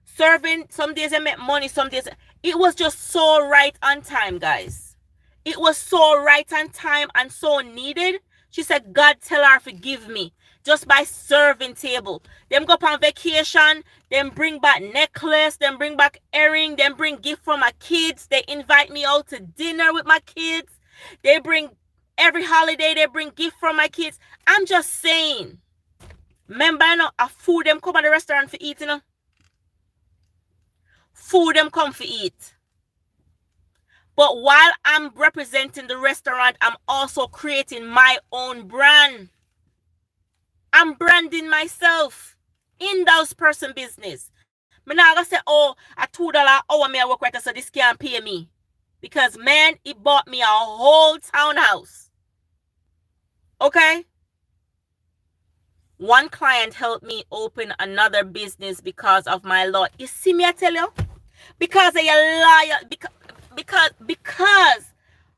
Serving, some days I make money, some days. It was just so right on time, guys. It was so right on time and so needed. She said, God tell her forgive me just by serving table. Them go up on vacation, them bring back necklace, them bring back earring, them bring gift for my kids. They invite me out to dinner with my kids. They bring, every holiday, they bring gift for my kids. I'm just saying. Remember, a food them come at the restaurant for eat, Food them come for eat. But while I'm representing the restaurant, I'm also creating my own brand. I'm branding myself in those person business. Me not gonna say, oh, a $2 hour me I work right, so this can't pay me. Because man, it bought me a whole townhouse. Okay? One client helped me open another business because of my law. You see me, I tell you? Because of your liar. Because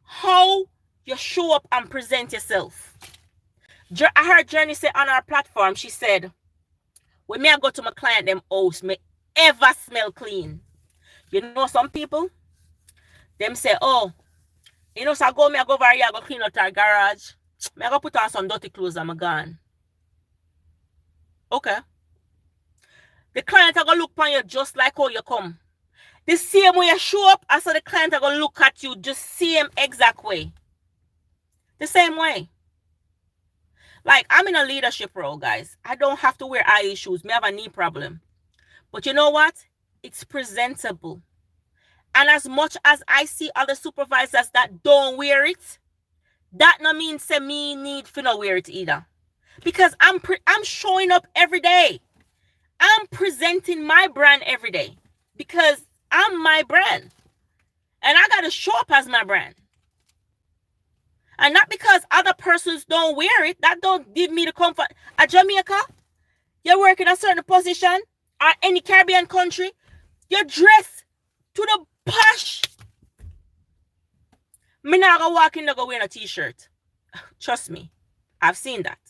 how you show up and present yourself. I heard Journey say on our platform, she said, when me I go to my client, them house, me ever smell clean. You know some people, them say, oh, you know, so I go over here, I go clean out our garage. Me I go put on some dirty clothes and I'm gone. Okay. The client are going to look upon you just like how you come. The same way you show up, I saw the client are going to look at you just same exact way. The same way. Like, I'm in a leadership role, guys. I don't have to wear high shoes. Me have a knee problem. But you know what? It's presentable. And as much as I see other supervisors that don't wear it, that no mean say me need to not wear it either. Because I'm showing up every day. I'm presenting my brand every day. Because I'm my brand. And I got to show up as my brand. And not because other persons don't wear it, that don't give me the comfort. At Jamaica, you work in a certain position, or any Caribbean country, you dress to the posh. Me not gonna walk in there go wearing a t-shirt. Trust me, I've seen that.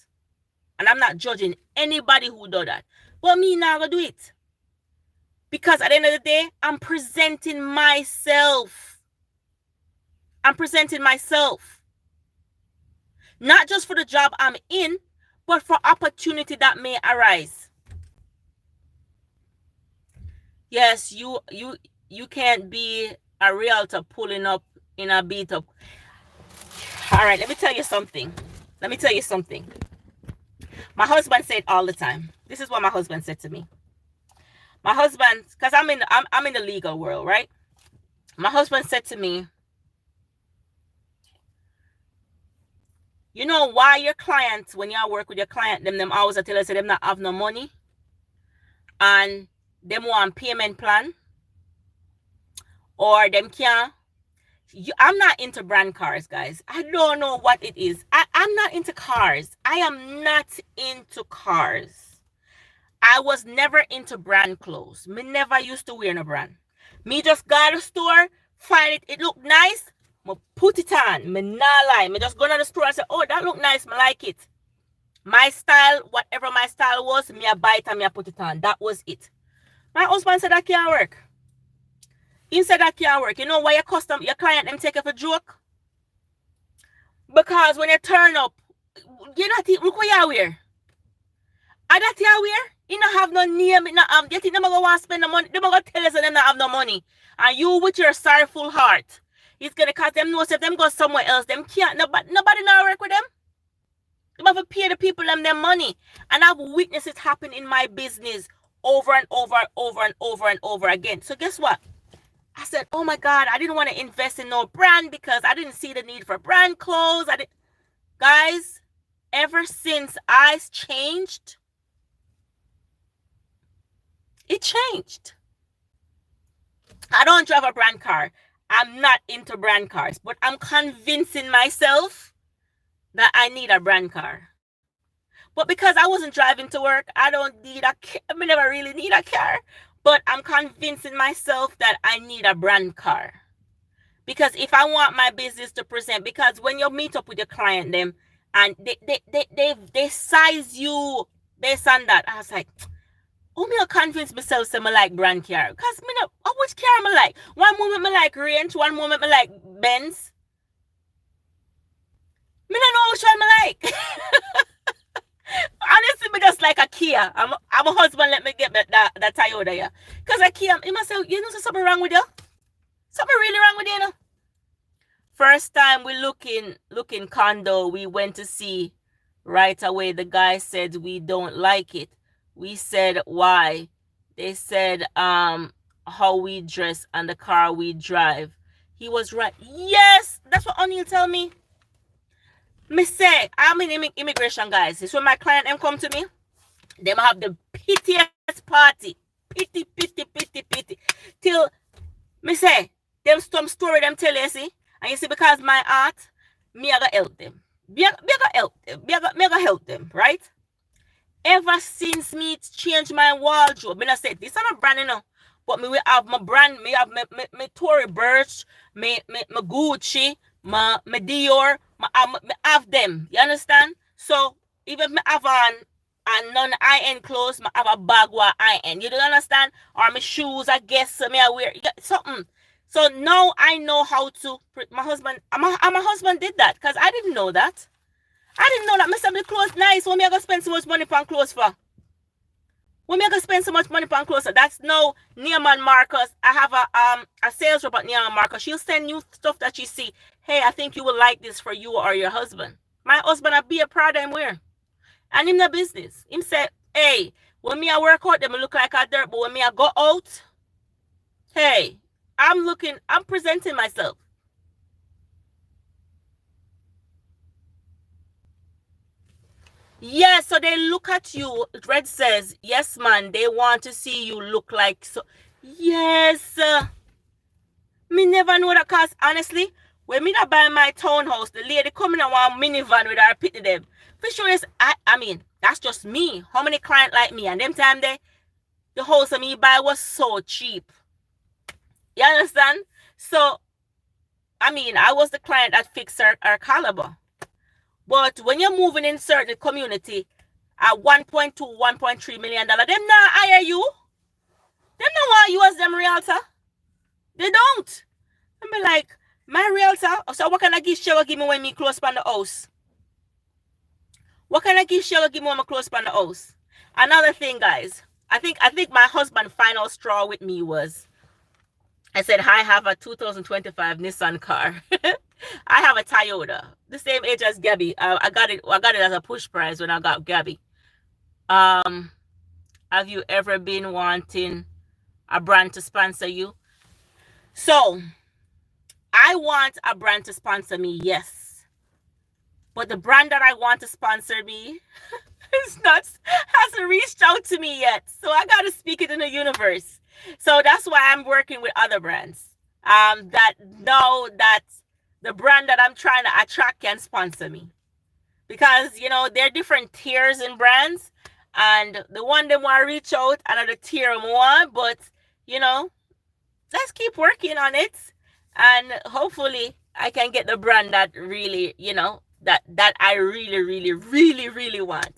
And I'm not judging anybody who do that. But me not gonna do it. Because at the end of the day, I'm presenting myself. I'm presenting myself. Not just for the job I'm in, but for opportunity that may arise. Yes, you can't be a realtor pulling up in a beat up. All right, let me tell you something. My husband said all the time. This is what my husband said to me. My husband, because I'm in the legal world, right? My husband said to me, you know why your clients, when y'all work with your client, them always tell us them not have no money and them want payment plan or them can't. I'm not into brand cars, guys. I don't know what it is. I'm not into cars. I am not into cars. I was never into brand clothes. Me never used to wear no brand. Me just go to the store, find it look nice, me put it on. Me not lie. Me just go to the store and say, oh, that look nice. Me like it. My style, whatever my style was, me I buy it and me I put it on. That was it. My husband said that can't work. He said that can't work. You know why your client them take it for joke? Because when you turn up, you not look what you wear. And that you wear, you not have no name, you think them go want to spend the money, them go tell us that them not have no money. And you with your sorrowful heart, it's gonna cause them know if them go somewhere else, them can't nobody not work with them. They have to pay the people them money. And I've witnessed it happen in my business over and over again. So guess what? I said, oh my God, I didn't want to invest in no brand because I didn't see the need for brand clothes. Guys, ever since I changed, it changed. I don't drive a brand car. I'm not into brand cars, but I'm convincing myself that I need a brand car. But because I wasn't driving to work, I don't need a car. I never really need a car. But I'm convincing myself that I need a brand car. Because if I want my business to present, because when you meet up with your client, them, and they size you based on that, I was like, oh, me convince myself say I like brand car. Because me know which car I like. One moment I like Range, one moment I like Benz. Me don't know which one I like. Honestly, me just like a Kia. I'm a husband, let me get that Toyota, yeah. Because a Kia, he must say, you know something wrong with you? Something really wrong with you, you know? First time we looking condo, we went to see right away. The guy said we don't like it. We said why? They said how we dress and the car we drive. He was right. Yes, that's what O'Neill tell me. Me say, I'm in immigration, guys. It's when my client them come to me, them have the pitiest party. Pity. Till, me say, them some story them tell you, see? And you see, because my aunt, me I gotta help them. Me I gotta help them. Me I gotta help them, right? Ever since me change my wardrobe, me not say, this is not brand, you know. But me will have my brand, me have my Tory Burch, me Gucci, my Dior, me have them. You understand? So even me have a non high-end clothes, me have a bag with high-end. You don't understand? Or my shoes, I guess, me I wear something. So now I know how to. My husband did that because I didn't know that. I didn't know that. Me say the clothes nice. When me I gonna spend so much money on clothes for? When me I gonna spend so much money on clothes? That's no Neiman Marcus. I have a sales rep at Neiman Marcus. She'll send you stuff that she see. Hey, I think you will like this for you or your husband. My husband I be a Prada and wear. And him the business. Him say, hey, when me I work out, them look like a dirt, but when me I go out, hey, I'm presenting myself. Yeah, so they look at you. Red says, yes, man, they want to see you look like so. Yes. Me never know that because honestly, when me that buy my townhouse, the lady coming in one minivan with her pity them. For sure is I mean, that's just me. How many clients like me? And them time there, the house of me buy was so cheap. You understand? So I mean, I was the client that fixed her caliber. But when you're moving in certain community at 1.2, 1.3 million dollars, them not hire you. Them not want you as them realtor. They don't. I be like, my realtor, so what kind of gift she will give me when me close upon the house? What kind of gift she will give me when I close upon the house? Another thing, guys, I think my husband's final straw with me was, I said, I have a 2025 Nissan car. I have a Toyota, the same age as Gabby. I got it as a push prize when I got Gabby. Have you ever been wanting a brand to sponsor you? So I want a brand to sponsor me, yes. But the brand that I want to sponsor me hasn't reached out to me yet. So I gotta speak it in the universe. So that's why I'm working with other brands. That know that the brand that I'm trying to attract can sponsor me. Because, you know, there are different tiers in brands. And the one they want to reach out, another tier more. But, you know, let's keep working on it. And hopefully I can get the brand that really, you know, that I really want.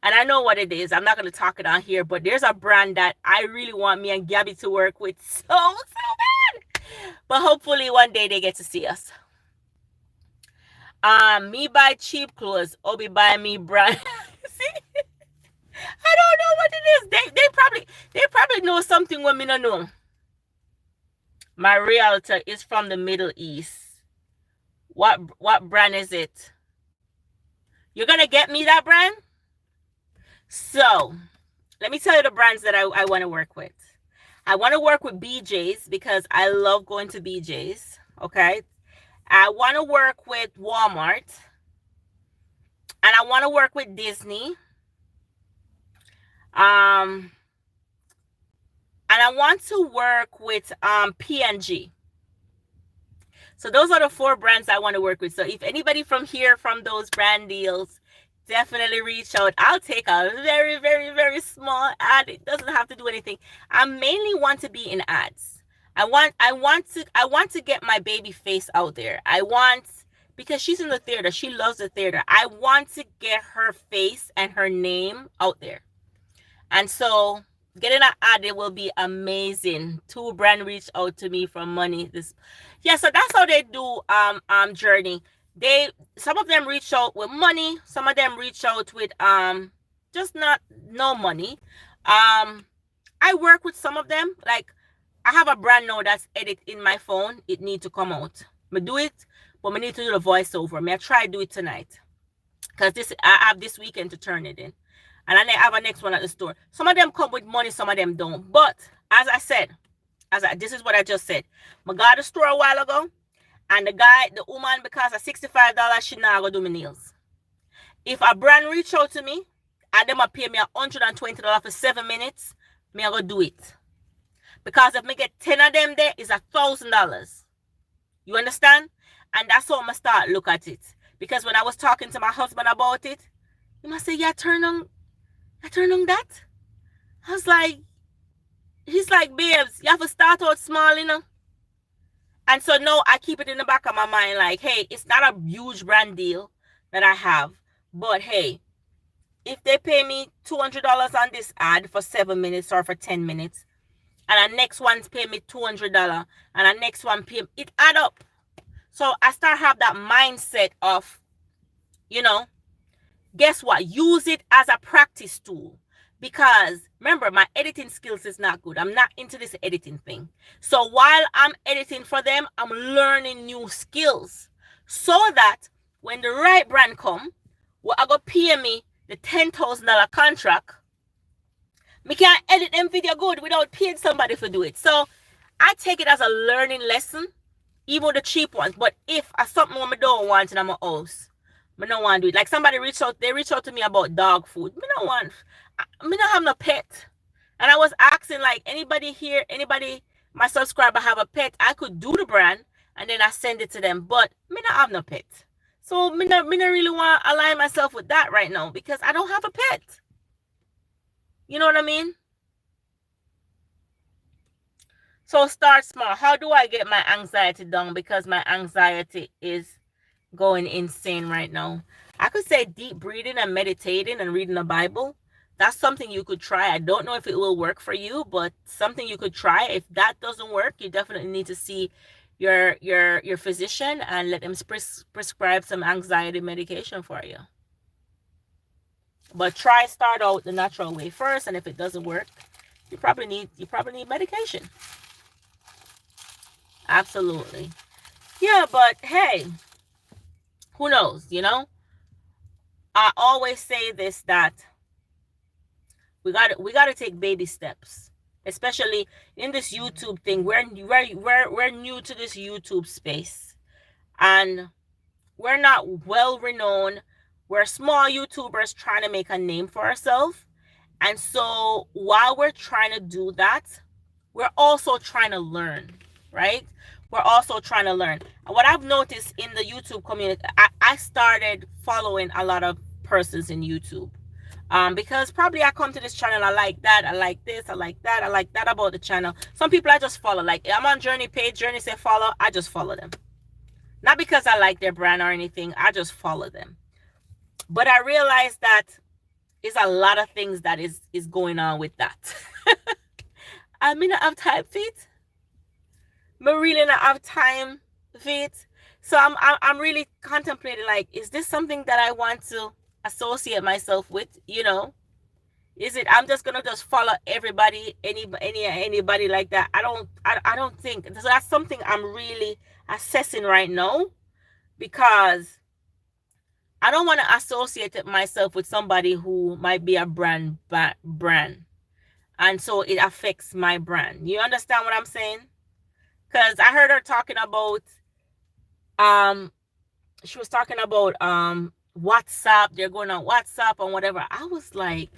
And I know what it is. I'm not going to talk it on here, but there's a brand that I really want me and Gabby to work with so bad. But hopefully one day they get to see us. Me buy cheap clothes, Obi buy me brand. See? I don't know what it is. They probably know something when me don't know. My realtor is from the Middle East. What brand is it? You're gonna get me that brand? So let me tell you the brands that I want to work with. I want to work with BJ's because I love going to BJ's. Okay. I want to work with Walmart. And I want to work with Disney. And I want to work with P&G. So those are the 4 brands I want to work with. So if anybody from here from those brand deals, definitely reach out. I'll take a very, very, very small ad. It doesn't have to do anything. I mainly want to be in ads. I want to get my baby face out there. Because she's in the theater. She loves the theater. I want to get her face and her name out there. And so getting an ad, it will be amazing. 2 brands reached out to me for money. So that's how they do Journey. Some of them reach out with money, some of them reach out with just no money. I work with some of them. Like I have a brand now that's edit in my phone. It need to come out. Me do it, but me need to do the voiceover. I try to do it tonight. Because I have this weekend to turn it in. And I have a next one at the store. Some of them come with money, some of them don't. But as I said, This is what I just said. I got to the store a while ago, and the woman, because of $65, she now go do my nails. If a brand reach out to me and them a pay me $120 for 7 minutes, me I go do it. Because if me get 10 of them there, it's $1,000. You understand? And that's how I start look at it. Because when I was talking to my husband about it, he must say, yeah, turn on that. I was like, he's like, babes, you have to start out small, you know? And so now I keep it in the back of my mind, like, hey, it's not a huge brand deal that I have. But hey, if they pay me $200 on this ad for 7 minutes or for 10 minutes, and the next one's pay me $200, and the next one pay me, it add up. So I start have that mindset of, guess what? Use it as a practice tool. Because remember, my editing skills is not good. I'm not into this editing thing. So while I'm editing for them, I'm learning new skills. So that when the right brand come, what I go pay me the $10,000 contract, me can edit them video good without paying somebody for do it. So I take it as a learning lesson, even the cheap ones. But if I something I don't want and I'm a house, I don't want to do it. Like somebody reached out to me about dog food. I don't have no pet. And I was asking, like, anybody, my subscriber have a pet, I could do the brand and then I send it to them. But I don't have no pet. So I don't really want to align myself with that right now because I don't have a pet. You know what I mean? So start small. How do I get my anxiety down? Because my anxiety is going insane right now. I could say deep breathing and meditating and reading the Bible. That's something you could try. I don't know if it will work for you, but something you could try. If that doesn't work, you definitely need to see your physician and let them prescribe some anxiety medication for you. But start out the natural way first, and if it doesn't work, you probably need medication. Absolutely. Yeah, but hey, who knows, I always say this, that we got to take baby steps, especially in this YouTube thing. We're new to this YouTube space, and we're not well renowned. We're small YouTubers trying to make a name for ourselves. And so while we're trying to do that, we're also trying to learn, right? We're also trying to learn. And what I've noticed in the YouTube community, I started following a lot of persons in YouTube. Because probably I come to this channel, I like that, I like this, I like that, I like that about the channel. Some people I just follow. Like, I'm on Journey page, Journey say follow, I just follow them. Not because I like their brand or anything, I just follow them. But I realized that there's a lot of things that is going on with that. I mean, I have time for it. I really not have time for it. So I'm really contemplating, like, is this something that I want to associate myself with? Is it I'm just gonna just follow everybody, anybody like that? I don't think so. That's something I'm really assessing right now, because I don't want to associate myself with somebody who might be a brand, and so it affects my brand. You understand what I'm saying? Because I heard her talking about she was talking about WhatsApp. They're going on WhatsApp and whatever. I was like,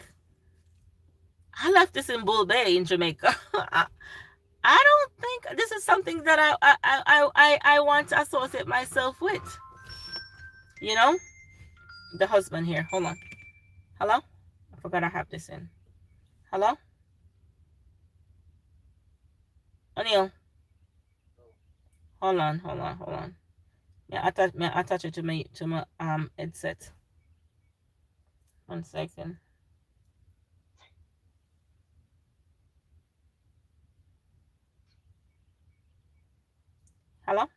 I left this in Bull Bay in Jamaica. I don't think this is something that I want to associate myself with. The husband here. Hold on. Hello? I forgot I have this in. Hello? O'Neill. Hold on. May I attach it to my headset. 1 second. Hello?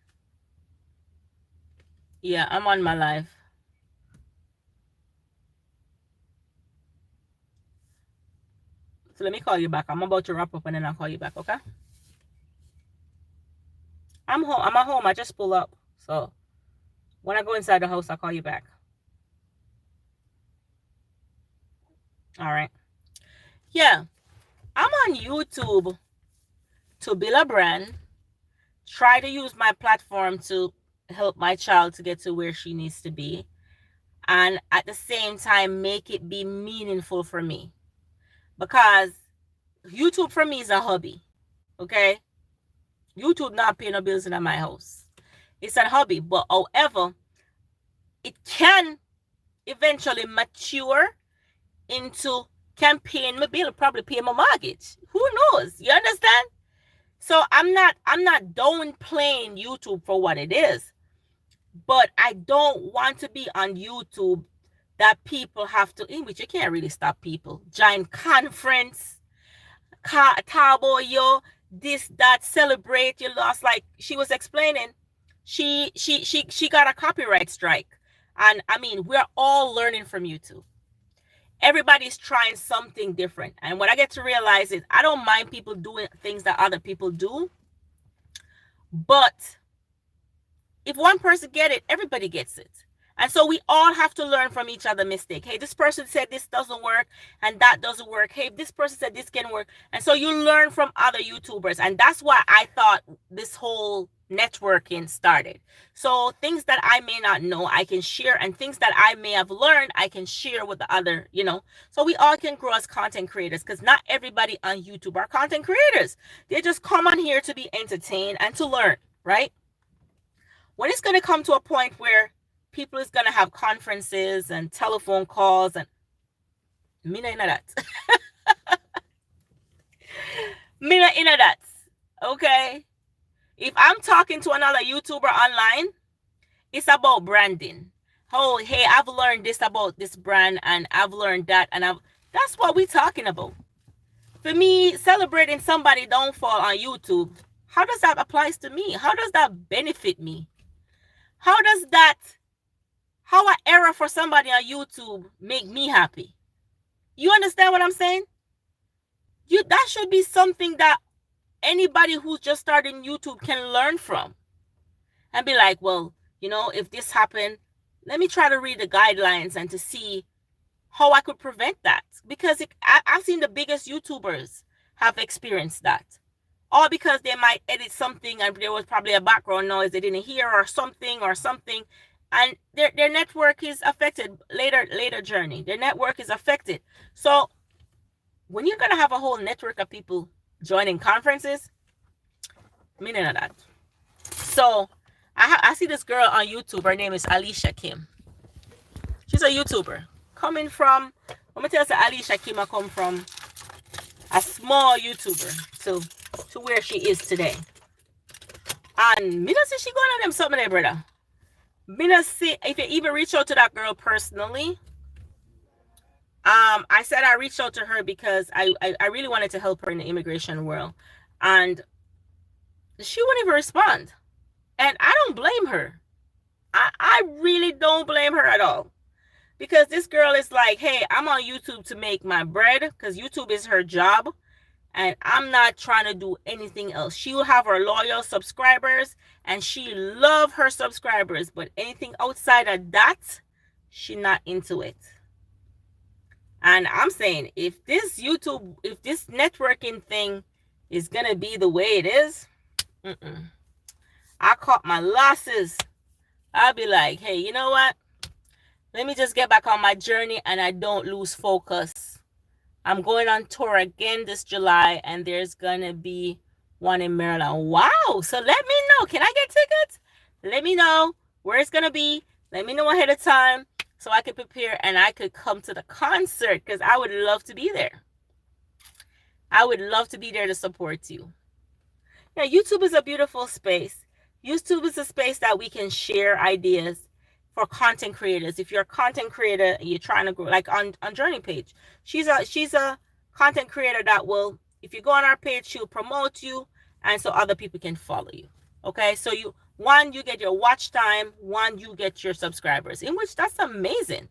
Yeah, I'm on my live. So let me call you back. I'm about to wrap up and then I'll call you back, okay? I'm home. I'm at home. I just pull up. So when I go inside the house, I'll call you back. All right. Yeah. I'm on YouTube to build a brand, try to use my platform to help my child to get to where she needs to be, and at the same time make it be meaningful for me. Because YouTube for me is a hobby. Okay? YouTube not paying no bills in my house. It's a hobby. But however, it can eventually mature into can pay my bill, probably pay my mortgage. Who knows? You understand? So I'm not downplaying YouTube for what it is. But I don't want to be on YouTube that people have to, in which you can't really stop people. Giant conference, tabo yo, this, that, celebrate your loss. Like she was explaining, she got a copyright strike. And I mean, we're all learning from YouTube. Everybody's trying something different. And what I get to realize is I don't mind people doing things that other people do. But if one person gets it, everybody gets it. And so we all have to learn from each other's mistake. Hey, this person said this doesn't work and that doesn't work. Hey, this person said this can work. And so you learn from other YouTubers. And that's why I thought this whole networking started. So things that I may not know, I can share, and things that I may have learned, I can share with the other, so we all can grow as content creators, because not everybody on YouTube are content creators. They just come on here to be entertained and to learn, right? When it's going to come to a point where people is going to have conferences and telephone calls, and me not in that. Me not in that. Okay? If I'm talking to another YouTuber online, it's about branding. Oh, hey, I've learned this about this brand, and I've learned that, and that's what we're talking about. For me, celebrating somebody's downfall on YouTube, how does that apply to me? How does that benefit me? How an error for somebody on YouTube make me happy? You understand what I'm saying? That should be something that anybody who's just starting YouTube can learn from. And be like, well, if this happened, let me try to read the guidelines and to see how I could prevent that. Because I've seen the biggest YouTubers have experienced that. All because they might edit something and there was probably a background noise they didn't hear or something. And their network is affected later journey. Their network is affected. So when you're going to have a whole network of people joining conferences, meaning of that. So I see this girl on YouTube. Her name is Alicia Kim. She's a YouTuber coming from, let me tell you, Alicia Kim, I come from a small YouTuber to where she is today. And me not see she going on them something there, brother. Me not see, if you even reach out to that girl personally, I said I reached out to her because I really wanted to help her in the immigration world. And she wouldn't even respond. And I don't blame her. I really don't blame her at all. Because this girl is like, hey, I'm on YouTube to make my bread, because YouTube is her job. And I'm not trying to do anything else. She will have her loyal subscribers, and she love her subscribers. But anything outside of that, she not into it. And I'm saying, if this networking thing is going to be the way it is, I caught my losses. I'll be like, hey, you know what? Let me just get back on my journey and I don't lose focus. I'm going on tour again this July, and there's going to be one in Maryland. Wow. So let me know. Can I get tickets? Let me know where it's going to be. Let me know ahead of time so I can prepare and I could come to the concert, because I would love to be there. I would love to be there to support you. Yeah, YouTube is a beautiful space. YouTube is a space that we can share ideas for content creators. If you're a content creator and you're trying to grow, like on Journey page, she's a content creator that will, if you go on our page, she'll promote you, and so other people can follow you. Okay, so you get your watch time, you get your subscribers, in which that's amazing.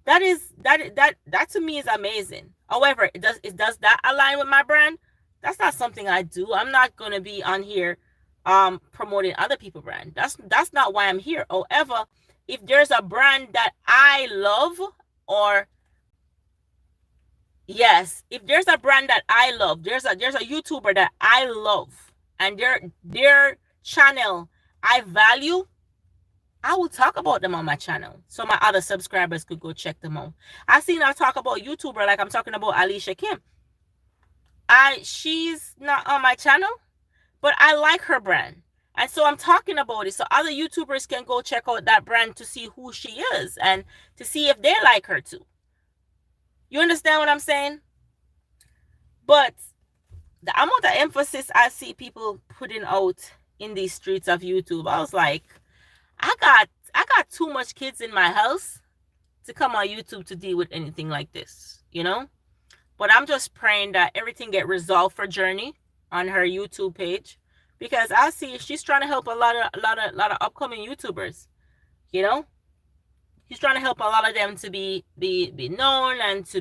That to me is amazing. However, does that align with my brand? That's not something I do. I'm not gonna be on here promoting other people's brand. That's not why I'm here. However, if there's a brand that I love, or Yes, if there's a brand that I love, there's a YouTuber that I love, and their channel I value, I will talk about them on my channel so my other subscribers could go check them out. I seen her talk about YouTuber like I'm talking about Alicia Kim. She's not on my channel, but I like her brand. And so I'm talking about it so other YouTubers can go check out that brand to see who she is and to see if they like her too. You understand what I'm saying? But the amount of emphasis I see people putting out in these streets of YouTube, I was like, I got too much kids in my house to come on YouTube to deal with anything like this, you know? But I'm just praying that everything get resolved for Journey on her YouTube page, because I see she's trying to help a lot of upcoming YouTubers, you know? She's trying to help a lot of them to be known and to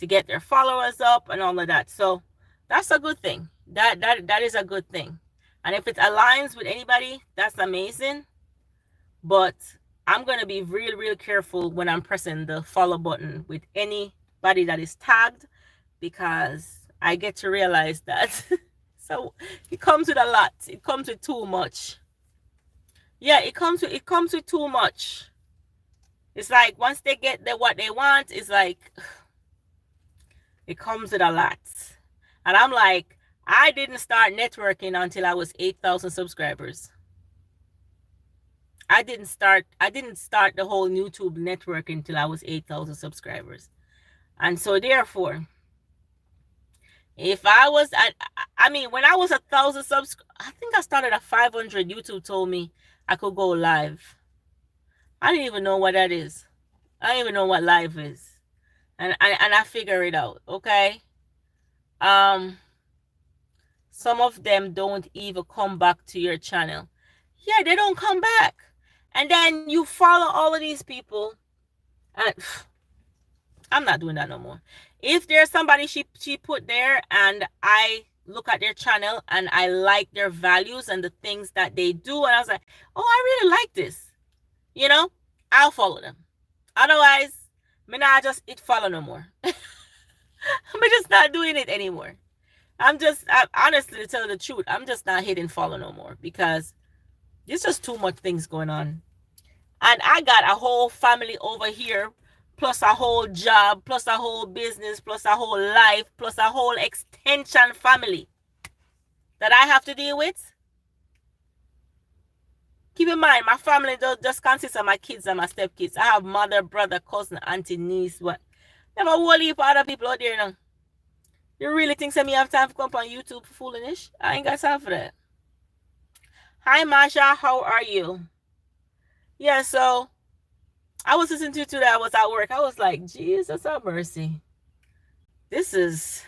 get their followers up and all of that. So that's a good thing. That is a good thing. And if it aligns with anybody, that's amazing. But I'm going to be real careful when I'm pressing the follow button with anybody that is tagged, because I get to realize that so it comes with a lot. It comes with too much. Yeah, it comes with too much. It's like once they get what they want, it's like it comes with a lot. And I'm like, I didn't start networking until I was 8,000 subscribers. I didn't start the whole YouTube network until I was 8,000 subscribers. And so therefore, if I was I mean, when I was 1,000 subs, I think I started at 500. YouTube told me I could go live. I didn't even know what that is. I don't even know what live is. And I figure it out, okay? Some of them don't even come back to your channel. Yeah, they don't come back. And then you follow all of these people, and I'm not doing that no more. If there's somebody she put there and I look at their channel and I like their values and the things that they do, and I was like, oh, I really like this, you know, I'll follow them. Otherwise, me not just hit follow no more. I'm just not doing it anymore. I'm honestly, to tell the truth, I'm just not hitting follow no more, because there's just too much things going on. And I got a whole family over here, plus a whole job, plus a whole business, plus a whole life, plus a whole extension family that I have to deal with. Keep in mind, my family just consists of my kids and my stepkids. I have mother, brother, cousin, auntie, niece, what. There are a whole heap of other people out there now. You really think me have time to come up on YouTube for foolish? I ain't got time for that. Hi, Masha. How are you? Yeah, so I was listening to today. I was at work. I was like, Jesus have mercy. This is,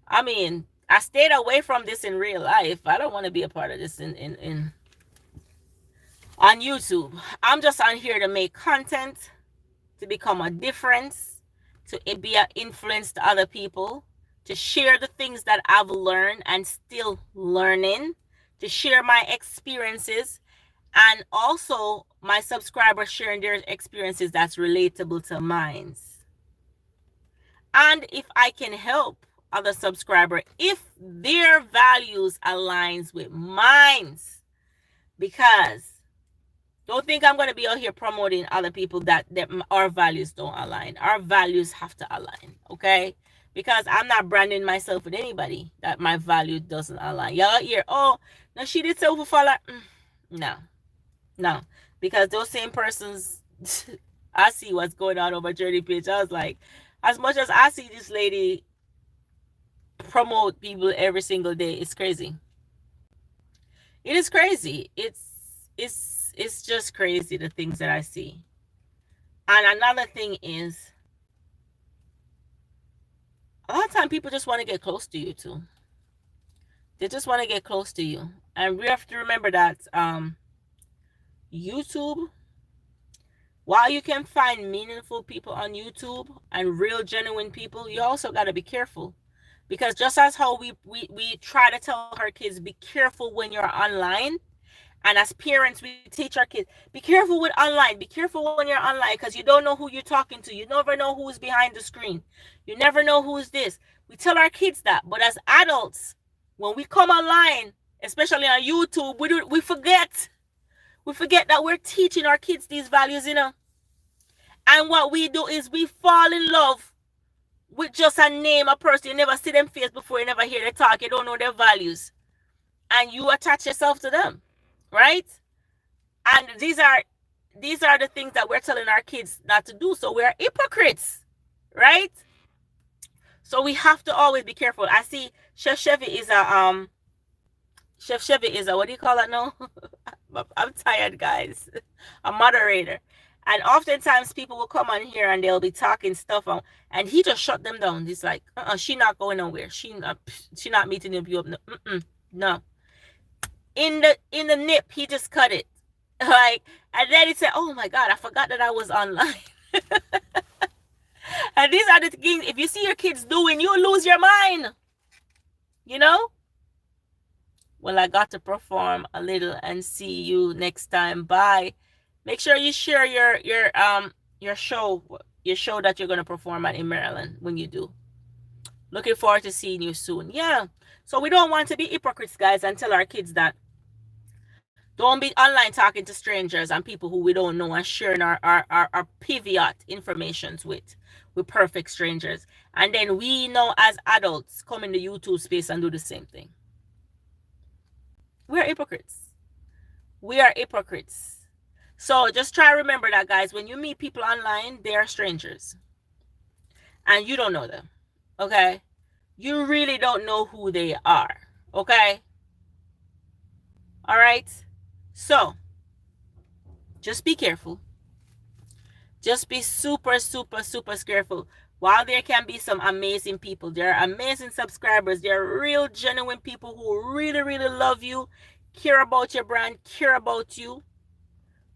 I mean, I stayed away from this in real life. I don't want to be a part of this in on YouTube. I'm just on here to make content, to become a difference, to be an influence to other people, to share the things that I've learned and still learning, to share my experiences, and also my subscribers sharing their experiences that's relatable to mine. And if I can help other subscriber, if their values aligns with mine, because don't think I'm going to be out here promoting other people that our values don't align. Our values have to align, okay? Because I'm not branding myself with anybody that my value doesn't align. Y'all here, oh, no, she did so for follow. No, because those same persons, I see what's going on over Journey page. I was like, as much as I see this lady promote people every single day, it's crazy. It is crazy. It's just crazy, the things that I see. And another thing is, a lot of time people just want to get close to you too. They just want to get close to you. And we have to remember that YouTube, while you can find meaningful people on YouTube and real genuine people, you also got to be careful. Because just as how we try to tell our kids, be careful when you're online, And as parents, we teach our kids, be careful with online. Be careful when you're online because you don't know who you're talking to. You never know who's behind the screen. You never know who's this. We tell our kids that. But as adults, when we come online, especially on YouTube, we forget. We forget that we're teaching our kids these values, And what we do is we fall in love with just a name, a person. You never see them face before, you never hear them talk, you don't know their values. And you attach yourself to them, right? And these are the things that we're telling our kids not to do. So we're hypocrites, right? So we have to always be careful. I see Chef Chevy is a what do you call that now? I'm tired, guys. A moderator. And oftentimes people will come on here and they'll be talking stuff on, and he just shut them down. He's like, she not going nowhere. She not meeting you up. No. In the nip, he just cut it. Like, and then he said, oh my God, I forgot that I was online. And these are the things, if you see your kids doing, you lose your mind. Well, I got to perform a little and see you next time. Bye. Make sure you share your show that you're going to perform at in Maryland when you do. Looking forward to seeing you soon. Yeah. So we don't want to be hypocrites, guys, and tell our kids that. Don't be online talking to strangers and people who we don't know and sharing our pivot informations with perfect strangers. And then we know as adults come in the YouTube space and do the same thing. We're hypocrites. We are hypocrites. So just try to remember that, guys. When you meet people online, they are strangers. And you don't know them. Okay? You really don't know who they are. Okay? All right? So, just be careful. Just be super, super, super careful. While there can be some amazing people, there are amazing subscribers, there are real, genuine people who really, really love you, care about your brand, care about you.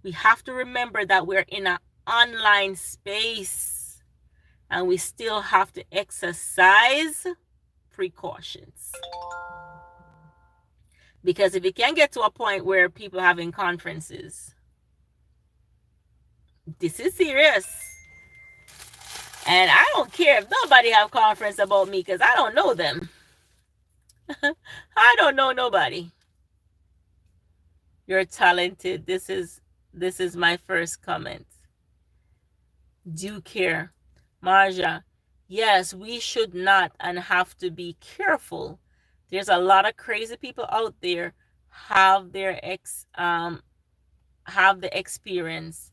We have to remember that we're in an online space and we still have to exercise precautions. Because if it can get to a point where people are having conferences, this is serious. And I don't care if nobody have conference about me because I don't know them. I don't know nobody. You're talented. This is my first comment. Do care. Marja, yes, we should not and have to be careful. There's a lot of crazy people out there have the experience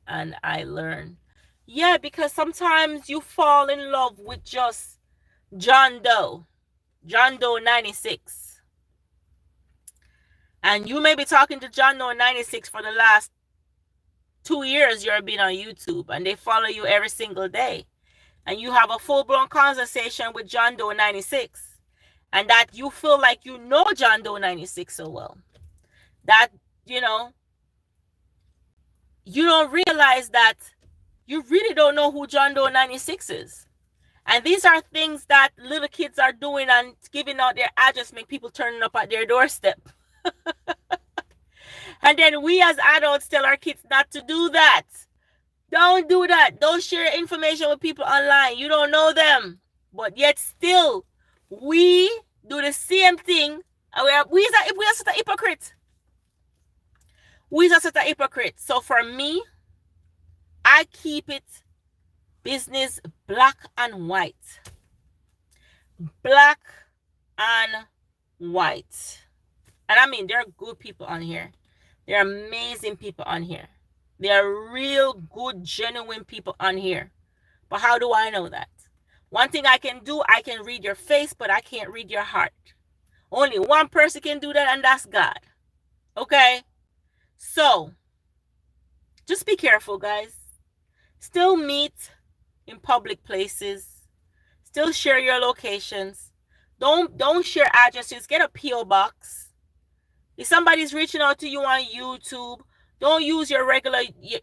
and I learn. Yeah, because sometimes you fall in love with just John Doe 96. And you may be talking to John Doe 96 for the last 2 years you've been on YouTube and they follow you every single day. And you have a full-blown conversation with John Doe 96. And that you feel like you know John Doe 96 so well. That, you don't realize that you really don't know who John Doe 96 is. And these are things that little kids are doing and giving out their address, make people turning up at their doorstep. And then we as adults tell our kids not to do that. Don't do that. Don't share information with people online. You don't know them. But yet still, we do the same thing. And we are such a hypocrite. We are such a hypocrite. So for me, I keep it business black and white. Black and white. And I mean, there are good people on here. There are amazing people on here. There are real good, genuine people on here. But how do I know that? One thing I can do, I can read your face, but I can't read your heart. Only one person can do that, and that's God. Okay? So, just be careful, guys. Still meet in public places. Still share your locations. Don't share addresses. Get a P.O. box. If somebody's reaching out to you on YouTube, don't use your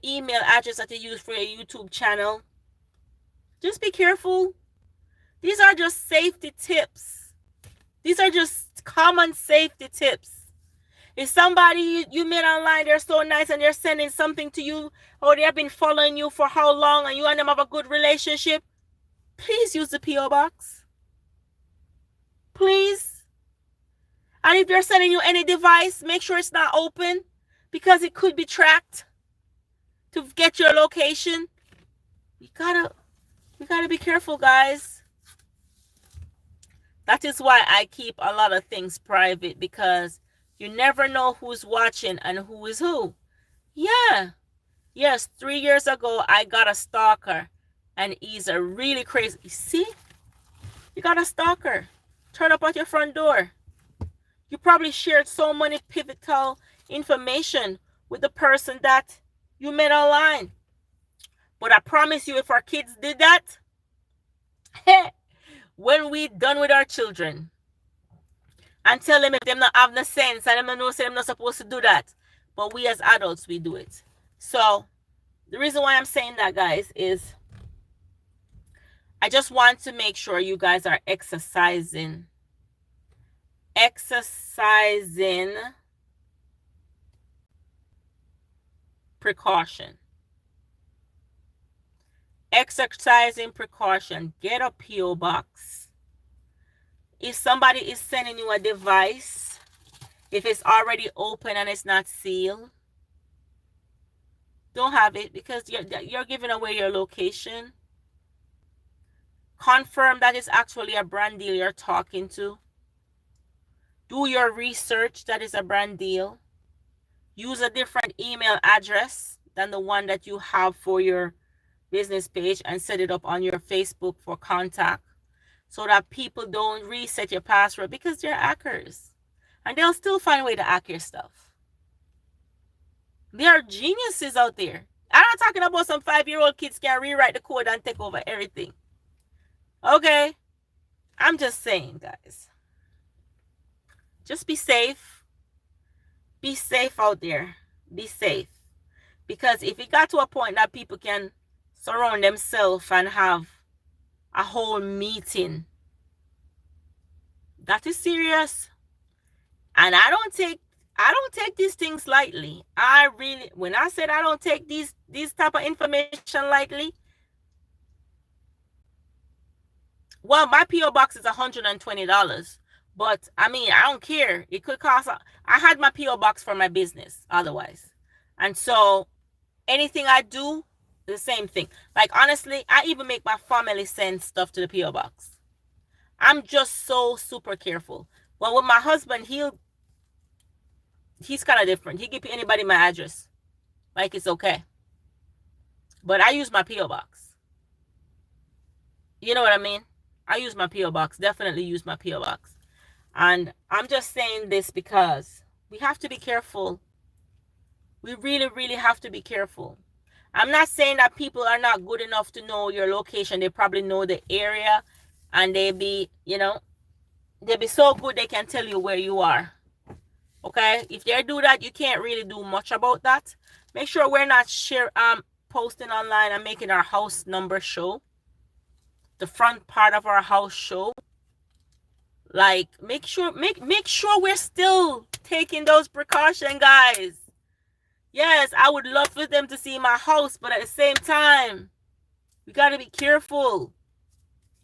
email address that you use for your YouTube channel. Just be careful. These are just safety tips. These are just common safety tips. If somebody you met online, they're so nice and they're sending something to you, or they have been following you for how long and you and them have a good relationship, please use the P.O. box. Please. And if they're sending you any device, make sure it's not open, because it could be tracked to get your location. We gotta be careful, guys. That is why I keep a lot of things private, because you never know who's watching and who is who. Yeah. Yes, 3 years ago, I got a stalker, and he's a really crazy. See? You got a stalker. Turn up at your front door. You probably shared so many pivotal information with the person that you met online. But I promise you, if our kids did that, when we done with our children, and tell them if them not have no sense and them not know, say them not supposed to do that. But we as adults, we do it. So the reason why I'm saying that, guys, is I just want to make sure you guys are exercising precaution. Exercising precaution. Get a P.O. box. If somebody is sending you a device, if it's already open and it's not sealed, don't have it, because you're giving away your location. Confirm that it's actually a brand deal you're talking to. Do your research that it's a brand deal. Use a different email address than the one that you have for your business page, and set it up on your Facebook for contact, so that people don't reset your password, because they're hackers and they'll still find a way to hack your stuff. There are geniuses out there. I'm not talking about some 5-year-old kids can rewrite the code and take over everything. Okay? I'm just saying, guys. Just be safe. Be safe out there. Be safe. Because if it got to a point that people can surround themselves and have a whole meeting, that is serious. And I don't take these things lightly. When I said I don't take these type of information lightly, well, my P.O. box is $120. But I mean, I don't care. It could cost. I had my P.O. box for my business otherwise. And so anything I do, the same thing. Like, honestly, I even make my family send stuff to the P.O. box. I'm just so super careful. Well, with my husband, he's kind of different. He give anybody my address. Like, it's okay. But I use my P.O. box. You know what I mean? I use my P.O. box. Definitely use my P.O. box. And I'm just saying this because we have to be careful. We really, really have to be careful. I'm not saying that people are not good enough to know your location. They probably know the area, and they be so good they can tell you where you are. Okay? If they do that, you can't really do much about that. Make sure we're not posting online and making our house number show. The front part of our house show. Like, make sure we're still taking those precautions, guys. Yes, I would love for them to see my house, but at the same time, we got to be careful.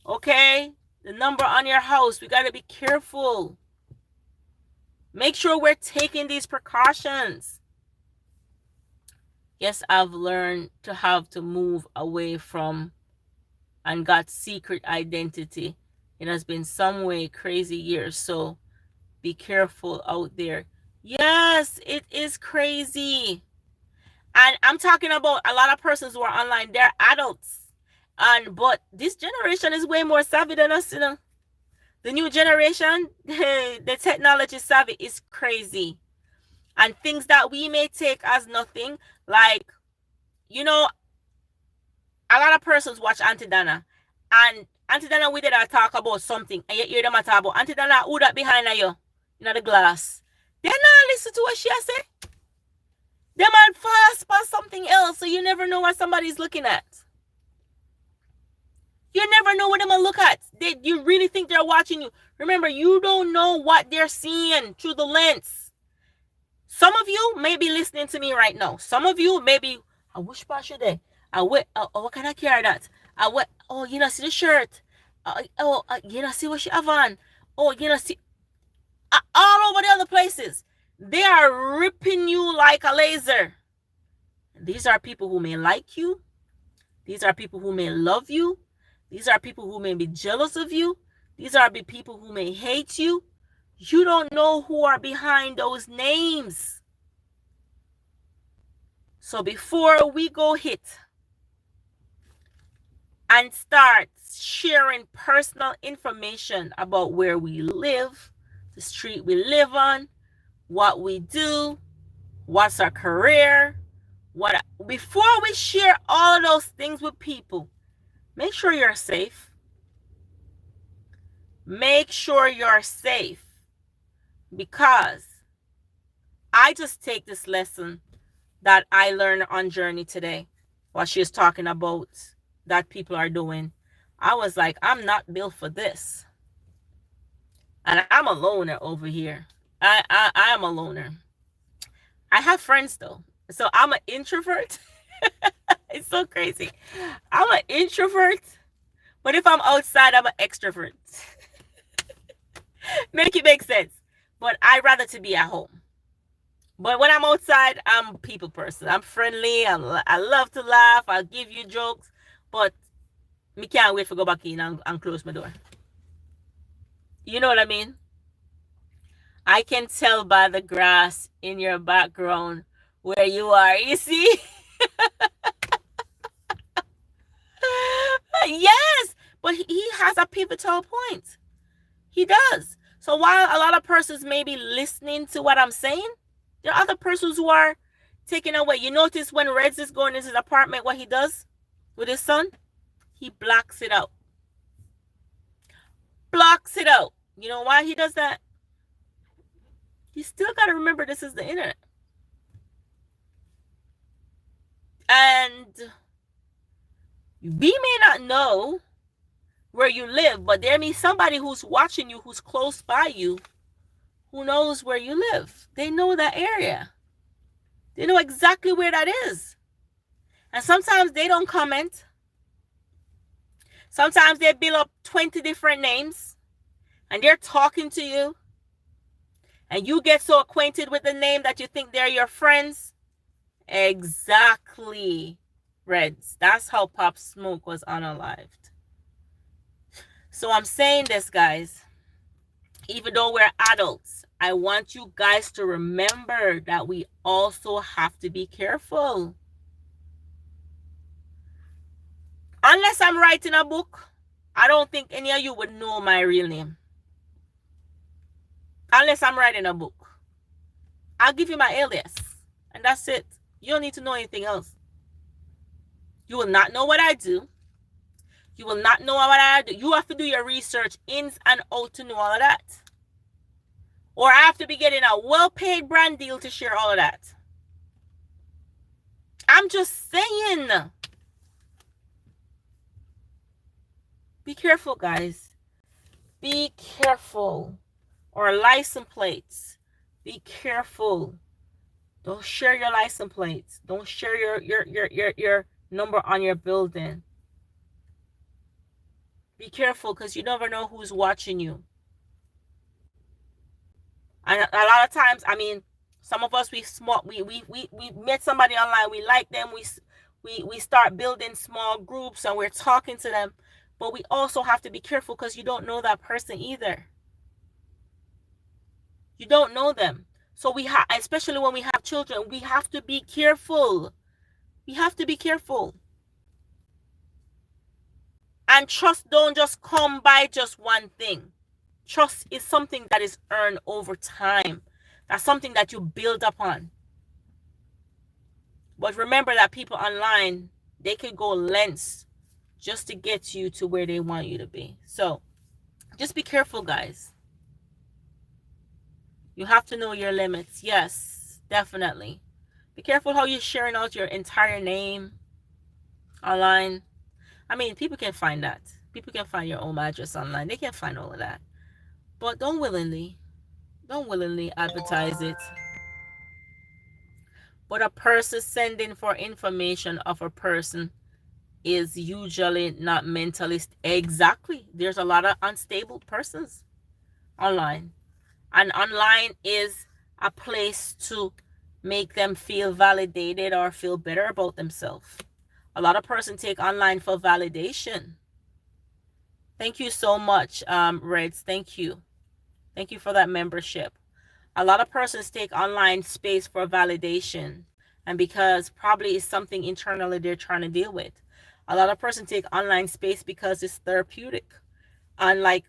Okay? The number on your house, we got to be careful. Make sure we're taking these precautions. Yes, I've learned to have to move away from and got secret identity. It has been some way crazy years, so be careful out there. Yes, it is crazy. And I'm talking about a lot of persons who are online. They're adults. But this generation is way more savvy than us, The new generation, the technology savvy is crazy. And things that we may take as nothing, like, a lot of persons watch Auntie Dana. And Auntie Dana, we did talk about something, and you hear them talk about Auntie Dana, who that behind you, the glass. They not listen to what she say. They might fast past something else, so you never know what somebody's looking at. You You never know what they're gonna look at. You really think they're watching you. Remember, you don't know what they're seeing through the lens. Some of you may be listening to me right now. Some of you may be, I wish Pasha there. What can I carry that? See the shirt. See what she have on. See, all over the other places. They are ripping you like a laser. These are people who may like you. These are people who may love you. These are people who may be jealous of you. These are people who may hate you. You don't know who are behind those names. So before we go hit and start sharing personal information about where we live, the street we live on, what we do, what's our career, before we share all of those things with people, make sure you're safe. Make sure you're safe, because I just take this lesson that I learned on Journey today, what she was talking about that people are doing. I was like, I'm not built for this. And I'm a loner over here. I am a loner. I have friends though. So I'm an introvert. It's so crazy. I'm an introvert, but if I'm outside, I'm an extrovert. Make it make sense. But I'd rather to be at home. But when I'm outside, I'm a people person. I'm friendly. I love to laugh. I'll give you jokes. But me can't wait to go back in and close my door. You know what I mean? I can tell by the grass in your background where you are. You see? Yes, but he has a pivotal point. He does. So while a lot of persons may be listening to what I'm saying, there are other persons who are taking away. You notice when Reds is going into his apartment, what he does with his son? He blocks it out. Blocks it out. You know why he does that? You still got to remember this is the internet. And we may not know where you live, but there may be somebody who's watching you, who's close by you, who knows where you live. They know that area. They know exactly where that is. And sometimes they don't comment. Sometimes they build up 20 different names and they're talking to you. And you get so acquainted with the name that you think they're your friends. Exactly, Reds. That's how Pop Smoke was unalived. So I'm saying this, guys. Even though we're adults, I want you guys to remember that we also have to be careful. Unless I'm writing a book, I don't think any of you would know my real name. Unless I'm writing a book. I'll give you my alias. And that's it. You don't need to know anything else. You will not know what I do. You will not know what I do. You have to do your research ins and out to know all of that. Or I have to be getting a well-paid brand deal to share all of that. I'm just saying. Be careful, guys. Be careful. Or license plates. Be careful. Don't share your license plates. Don't share your number on your building. Be careful, because you never know who's watching you. And a lot of times, I mean, some of us, we met somebody online, we like them, we start building small groups and we're talking to them, but we also have to be careful because you don't know that person either. You don't know them. So we have, especially when we have children, we have to be careful. We have to be careful. And trust don't just come by just one thing. Trust is something that is earned over time. That's something that you build upon. But remember that people online, they could go lengths just to get you to where they want you to be. So just be careful, guys. You have to know your limits. Yes, definitely. Be careful how you're sharing out your entire name online. I mean, people can find that. People can find your home address online. They can find all of that. But don't willingly advertise it. But a person sending for information of a person is usually not mentally exactly. There's a lot of unstable persons online. And online is a place to make them feel validated or feel better about themselves. A lot of persons take online for validation. Thank you so much, Reds. Thank you. Thank you for that membership. A lot of persons take online space for validation, and because probably it's something internally they're trying to deal with. A lot of persons take online space because it's therapeutic. And like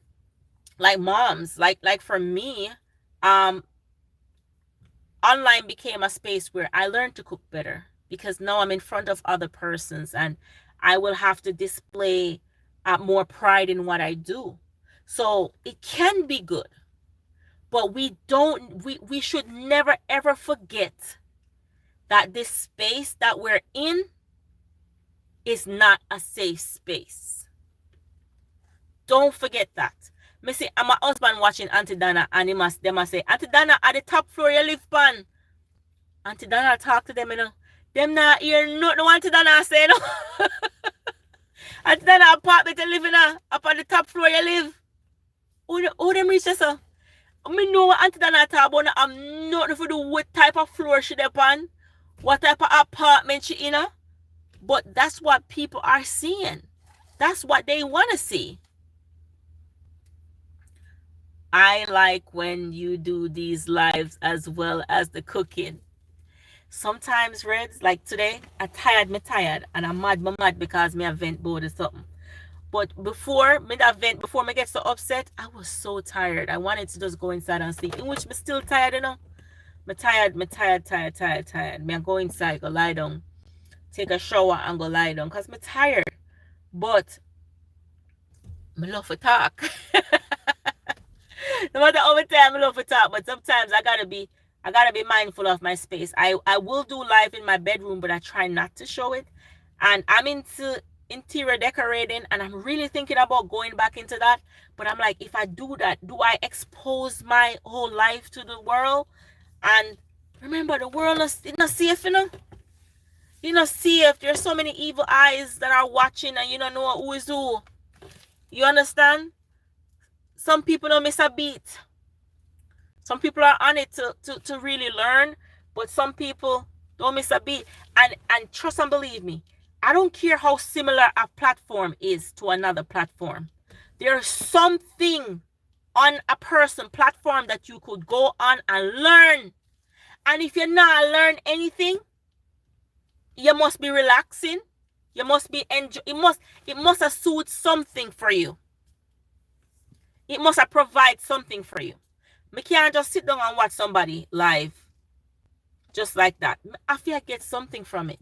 moms, like for me, online became a space where I learned to cook better, because now I'm in front of other persons and I will have to display more pride in what I do. So it can be good, but we should never ever forget that this space that we're in is not a safe space. Don't forget that. Me say, I'm my husband watching Auntie Dana, and they must say, Auntie Dana, at the top floor you live pan. Auntie Dana talk to them, you know. Them not hear nothing Auntie Dana say, no. Auntie Dana apartment you live in, up on the top floor you live. Who them reach this, sir? Me know what Auntie Dana talk about. I'm nothing for the what type of floor she upon, what type of apartment she in. But that's what people are seeing. That's what they want to see. I like when you do these lives as well as the cooking. Sometimes, Reds, like today, I'm tired, and I'm mad because me a vent board or something. But before me get so upset, I was so tired. I wanted to just go inside and sleep, in which me still tired, you know. Me tired. Me I go inside, go lie down, take a shower and go lie down, because me tired. But me love to talk. No matter how much time I love to talk, but sometimes I gotta be mindful of my space. I will do live in my bedroom, but I try not to show it. And I'm into interior decorating, and I'm really thinking about going back into that. But I'm like, if I do that, do I expose my whole life to the world? And remember, the world is not safe, you know. You know, safe. There's so many evil eyes that are watching, and you don't know who is who. You understand? Some people don't miss a beat. Some people are on it to really learn, but some people don't miss a beat. And trust and believe me, I don't care how similar a platform is to another platform. There's something on a person platform that you could go on and learn. And if you're not learn anything, you must be relaxing. You must be it must have suit something for you. It must have provide something for you. Me can't just sit down and watch somebody live just like that. I feel I get something from it.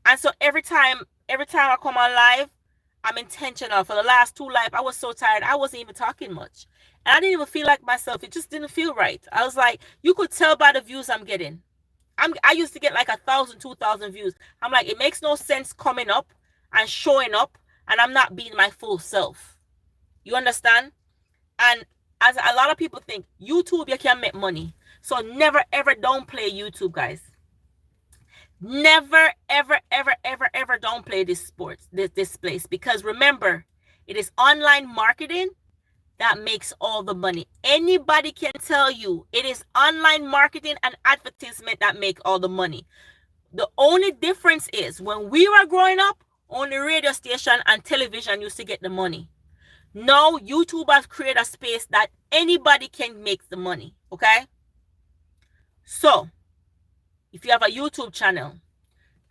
And so every time I come on live, I'm intentional. For the last 2 live, I was so tired. I wasn't even talking much. And I didn't even feel like myself. It just didn't feel right. I was like, you could tell by the views I'm getting. I used to get like 1,000, 2,000 views. I'm like, it makes no sense coming up and showing up, and I'm not being my full self. You understand? And as a lot of people think, YouTube, you can make money. So never, ever downplay YouTube, guys. Never, ever, ever, ever, ever downplay this place. Because remember, it is online marketing that makes all the money. Anybody can tell you it is online marketing and advertisement that make all the money. The only difference is when we were growing up, only radio station and television used to get the money. Now, YouTube has created a space that anybody can make the money, okay? So, if you have a YouTube channel,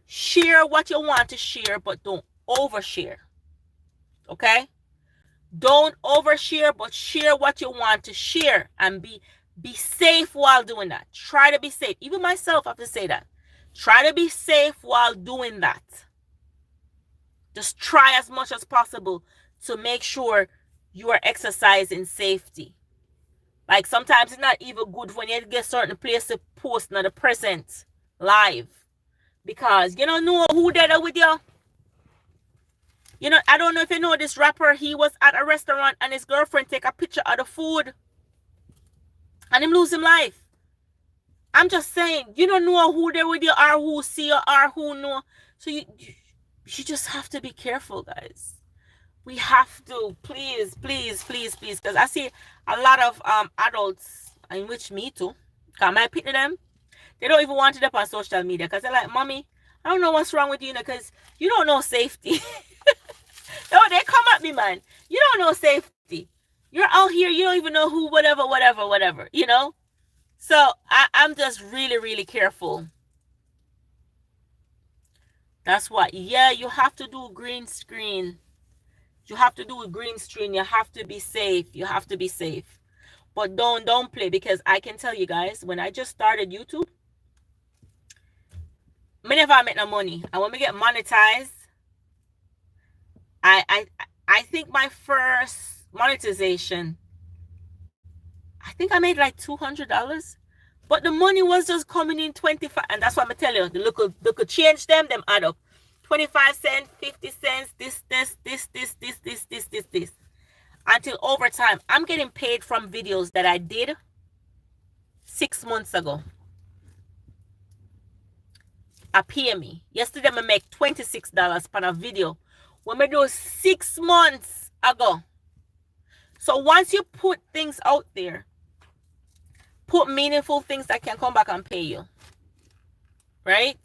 share what you want to share, but don't overshare, okay? Don't overshare, but share what you want to share, and be safe while doing that. Try to be safe. Even myself, I have to say that. Try to be safe while doing that. Just try as much as possible to make sure you are exercising safety. Like sometimes it's not even good when you get certain place to post in the present live, because you don't know who did it with you. You know, I don't know if you know this rapper. He was at a restaurant and his girlfriend take a picture of the food and him lose his life. I'm just saying, you don't know who they with you are, who see you are, who know. So you just have to be careful, guys. We have to, please, please, please, please, because I see a lot of adults, in which me too, because I pity them. They don't even want it up on social media because they're like, mommy, I don't know what's wrong with you, because you don't know safety. No, they come at me, man. You don't know safety. You're out here, you don't even know who, whatever, you know? So I'm just really, really careful. That's what, yeah, you have to do green screen. You have to do a green screen. You have to be safe. You have to be safe. But don't play, because I can tell you guys, when I just started YouTube, I never make no money. And when we get monetized, I think my first monetization, I think I made like $200. But the money was just coming in 25, and that's what I'm tell you. The look change them add up. 25 cents, 50 cents, this. Until over time, I'm getting paid from videos that I did 6 months ago. I pay me. Yesterday, I make $26 per a video when I do 6 months ago. So once you put things out there, put meaningful things that can come back and pay you, right?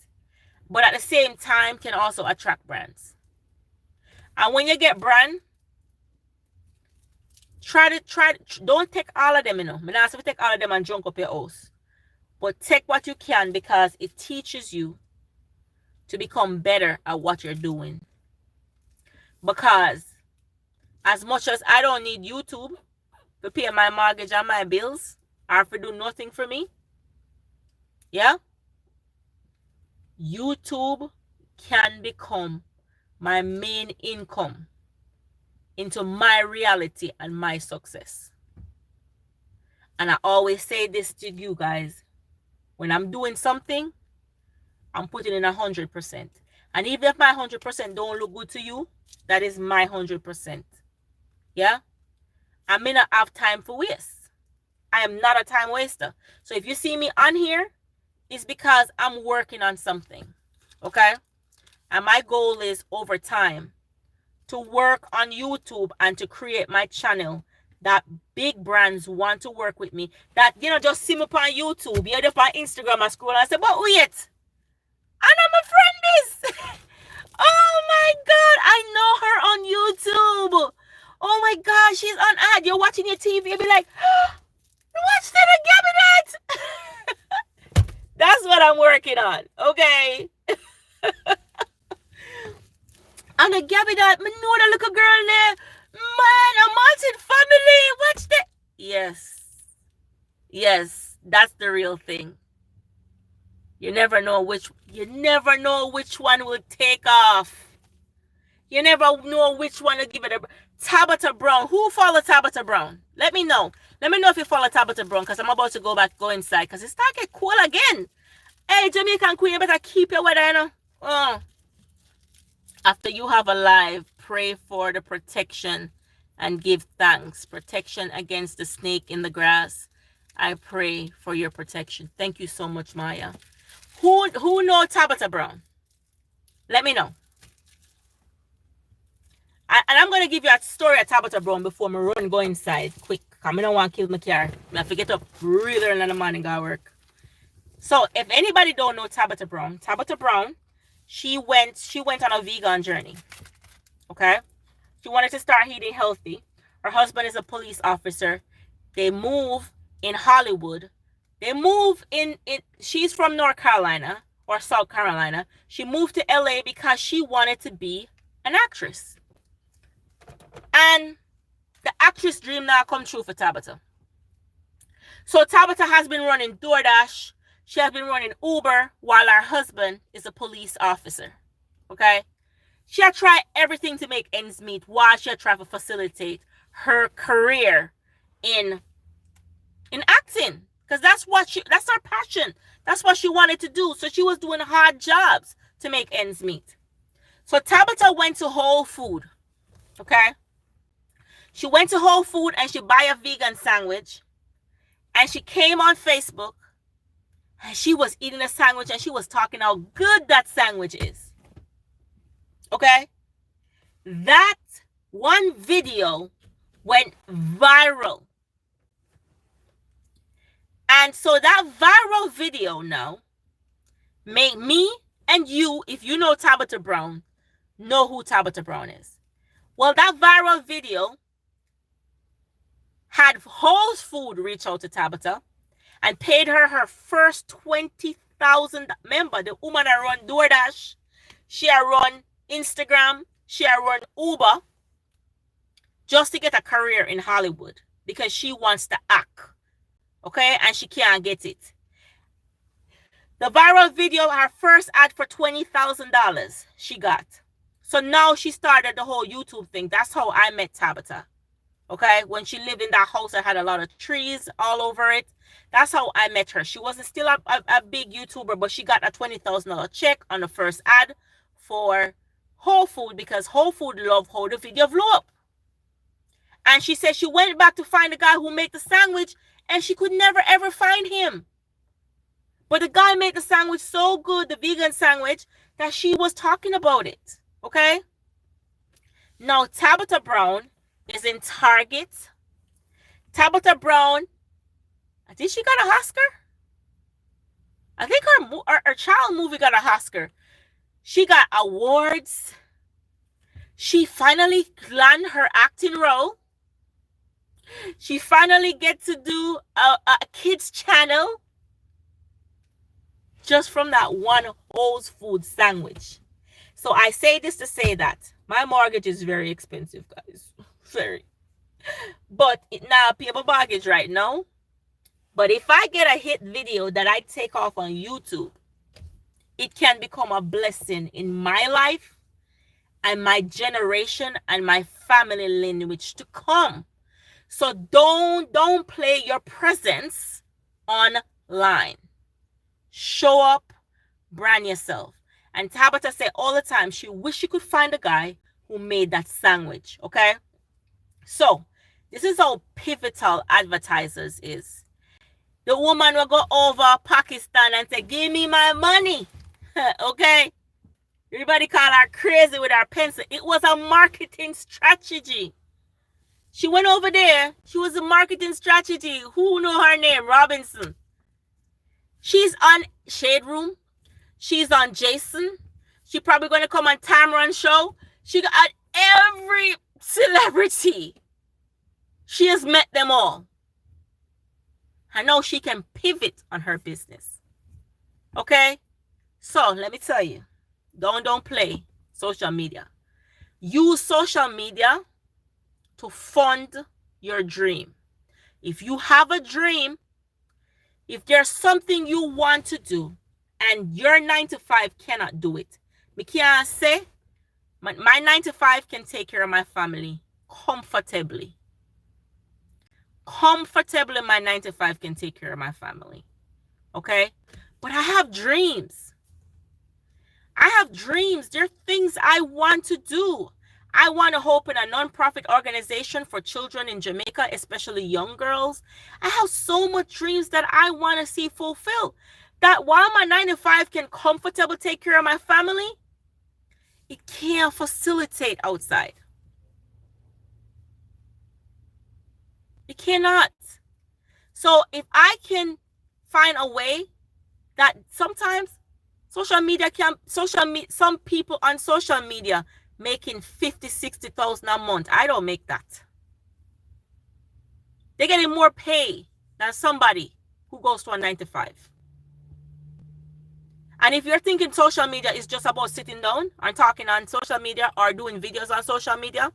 But at the same time, can also attract brands. And when you get brand, don't take all of them, you know. I'm not saying take all of them and junk up your house. But take what you can, because it teaches you to become better at what you're doing. Because as much as I don't need YouTube to pay my mortgage and my bills, or to do nothing for me, yeah, YouTube can become my main income into my reality and my success. And I always say this to you guys: when I'm doing something, I'm putting in 100%. And even if my 100% don't look good to you, that is my 100%. Yeah? I may not have time for waste. I am not a time waster. So if you see me on here, it's because I'm working on something. Okay? And my goal is, over time, to work on YouTube and to create my channel that big brands want to work with me. That, you know, just see me up on YouTube, you know, up on Instagram and scroll and say, but wait, and I'm a friend this. Oh my God, I know her on YouTube. Oh my God, she's on ad. You're watching your TV, you'll be like, oh, watch that and give me that. That's what I'm working on, okay? And I gave me that, me know that little girl there. Man, a Martin family, watch that. Yes, that's the real thing. You never know which one will take off. You never know which one to give it a... Tabitha Brown. Who follow Tabitha Brown? Let me know. Let me know if you follow Tabitha Brown, because I'm about to go inside, because it's starting to get cool again. Hey, Jamaican Queen, you better keep your weather, you know. Oh. After you have a live, pray for the protection and give thanks. Protection against the snake in the grass. I pray for your protection. Thank you so much, Maya. Who know Tabitha Brown? Let me know. And I'm going to give you a story of Tabitha Brown before I go inside quick. Because I don't want to kill my car. I have to get up really early in the morning and go work. So if anybody don't know Tabitha Brown, she went on a vegan journey. Okay? She wanted to start eating healthy. Her husband is a police officer. They move in Hollywood. They move in she's from North Carolina or South Carolina. She moved to LA because she wanted to be an actress. And the actress dream now come true for Tabitha. So Tabitha has been running DoorDash. She has been running Uber while her husband is a police officer. Okay? She had tried everything to make ends meet while she had tried to facilitate her career in acting. Because that's her passion. That's what she wanted to do. So she was doing hard jobs to make ends meet. So Tabitha went to Whole Food, okay? She went to Whole Food and she buy a vegan sandwich. And she came on Facebook and she was eating a sandwich and she was talking how good that sandwich is. Okay? That one video went viral. And so that viral video now made me and you, if you know Tabitha Brown, know who Tabitha Brown is. Well, that viral video had Whole Food reach out to Tabitha and paid her first 20,000. Remember, the woman that run DoorDash, she run Instagram, she run Uber, just to get a career in Hollywood because she wants to act, okay? And she can't get it. The viral video, her first ad for $20,000 she got. So now she started the whole YouTube thing. That's how I met Tabitha. Okay, when she lived in that house that had a lot of trees all over it. That's how I met her. She wasn't still a big YouTuber, but she got a $20,000 check on the first ad for Whole Food because Whole Food loved how the video blew up. And she said she went back to find the guy who made the sandwich and she could never ever find him. But the guy made the sandwich so good, the vegan sandwich, that she was talking about it. Okay? Now, Tabitha Brown is in Target. Tabitha Brown, I think she got an Oscar. I think her child movie got an Oscar. She got awards. She finally landed her acting role. She finally get to do a kids channel just from that one Whole Food sandwich. So I say this to say that my mortgage is very expensive, guys. Very. But it now pay my mortgage right now. But if I get a hit video that I take off on YouTube, it can become a blessing in my life and my generation and my family lineage to come. So don't play your presence online. Show up, brand yourself. And Tabitha said all the time she wish she could find a guy who made that sandwich, okay? So, this is how pivotal advertisers is. The woman will go over Pakistan and say, give me my money, okay? Everybody call her crazy with her pencil. It was a marketing strategy. She went over there. She was a marketing strategy. Who know her name? Robinson. She's on Shade Room. She's on Jason. She's probably going to come on Tamron show. She got every celebrity. She has met them all. I know she can pivot on her business. Okay? So, let me tell you. Don't play social media. Use social media to fund your dream. If you have a dream, if there's something you want to do and your 9-to-5 cannot do it, me can't say my 9-to-5 can take care of my family comfortably. Comfortably, my 9-to-5 can take care of my family. Okay? But I have dreams. I have dreams. There are things I want to do. I want to open a nonprofit organization for children in Jamaica, especially young girls. I have so much dreams that I want to see fulfilled. That while my 9-to-5 can comfortably take care of my family, it can't facilitate outside. It cannot. So if I can find a way that sometimes some people on social media making 50,000-60,000 a month. I don't make that. They're getting more pay than somebody who goes to a 9-to-5. And if you're thinking social media is just about sitting down and talking on social media or doing videos on social media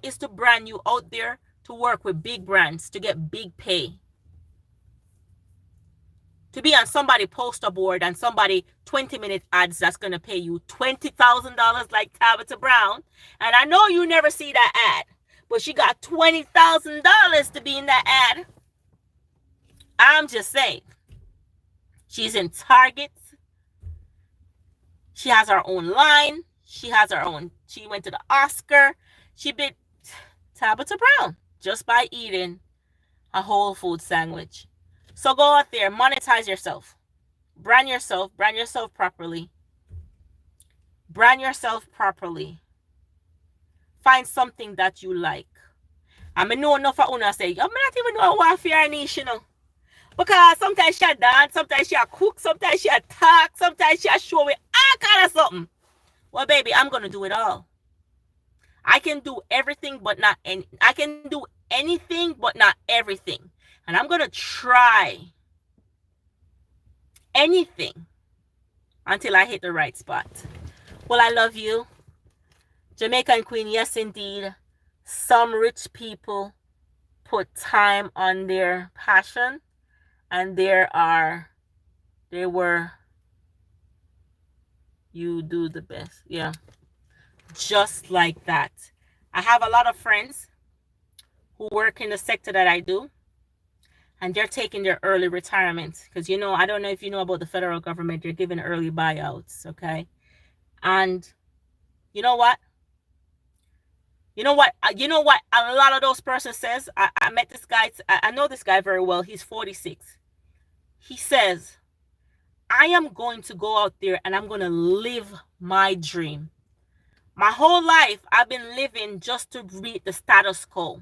is to brand you out there to work with big brands to get big pay. To be on somebody poster board and somebody 20-minute ads that's going to pay you $20,000 like Tabitha Brown. And I know you never see that ad, but she got $20,000 to be in that ad. I'm just saying. She's in Target. She has her own line. She has her own. She went to the Oscar. She beat Tabitha Brown just by eating a whole food sandwich. So go out there, monetize yourself. Brand yourself properly. Brand yourself properly. Find something that you like. I mean, know enough of una say, I not even know what fear niche, you know. Because sometimes she dance, sometimes she cook, sometimes she talk, sometimes she show me all kind of something. Well, baby, I'm gonna do it all. I can do everything, but not any. I can do anything, but not everything. And I'm gonna try anything until I hit the right spot. Well, I love you. Jamaican Queen, yes indeed. Some rich people put time on their passion, and they were, you do the best. Yeah. Just like that. I have a lot of friends who work in the sector that I do, and they're taking their early retirement. Because, you know, I don't know if you know about the federal government, they're giving early buyouts, okay? And you know what? You know what? A lot of those persons says, I met this guy, I know this guy very well. He's 46. He says, I am going to go out there and I'm going to live my dream. My whole life, I've been living just to meet the status quo.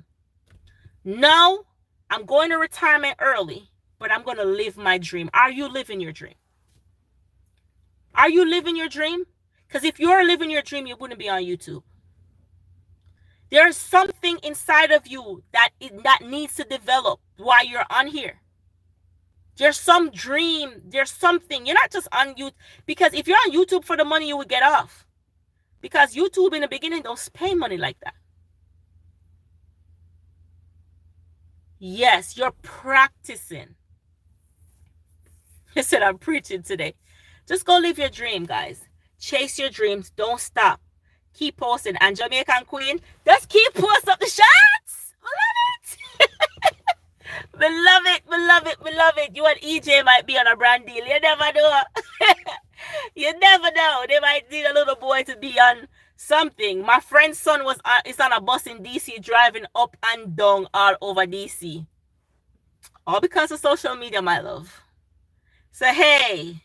Now, I'm going to retirement early, but I'm going to live my dream. Are you living your dream? Are you living your dream? Because if you're living your dream, you wouldn't be on YouTube. There's something inside of you that needs to develop while you're on here. There's some dream. There's something. You're not just on YouTube. Because if you're on YouTube for the money, you would get off. Because YouTube in the beginning don't pay money like that. Yes, you're practicing. I said I'm preaching today. Just go live your dream, guys. Chase your dreams. Don't stop. Keep posting. And Jamaican Queen, just keep posting up the shots. We love it. We love it. You and EJ might be on a brand deal. You never know. You never know. They might need a little boy to be on something. My friend's son is on a bus in DC driving up and down all over DC. All because of social media, my love. So, hey,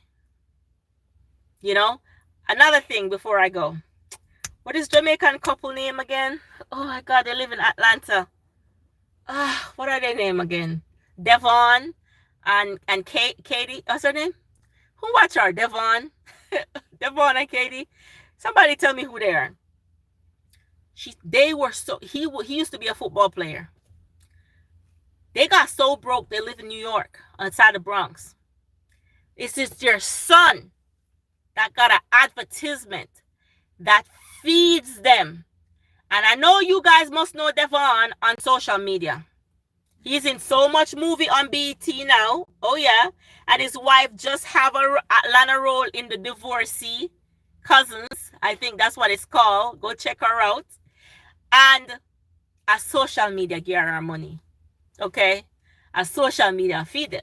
you know, another thing before I go. What is Jamaican couple name again? Oh, my God, they live in Atlanta. What are their name again? Devon and Katie. What's her name? Who watch her? Devon. Devon and Katie. Somebody tell me who they are. He used to be a football player. They got so broke they live in New York, outside the Bronx. It's just their son that got an advertisement that feeds them. And I know you guys must know Devon on social media. He's in so much movie on BET now. Oh, yeah. And his wife just have a Atlanta role in The Divorcee Cousins. I think that's what it's called. Go check her out. And a social media give her money. Okay? A social media feed them.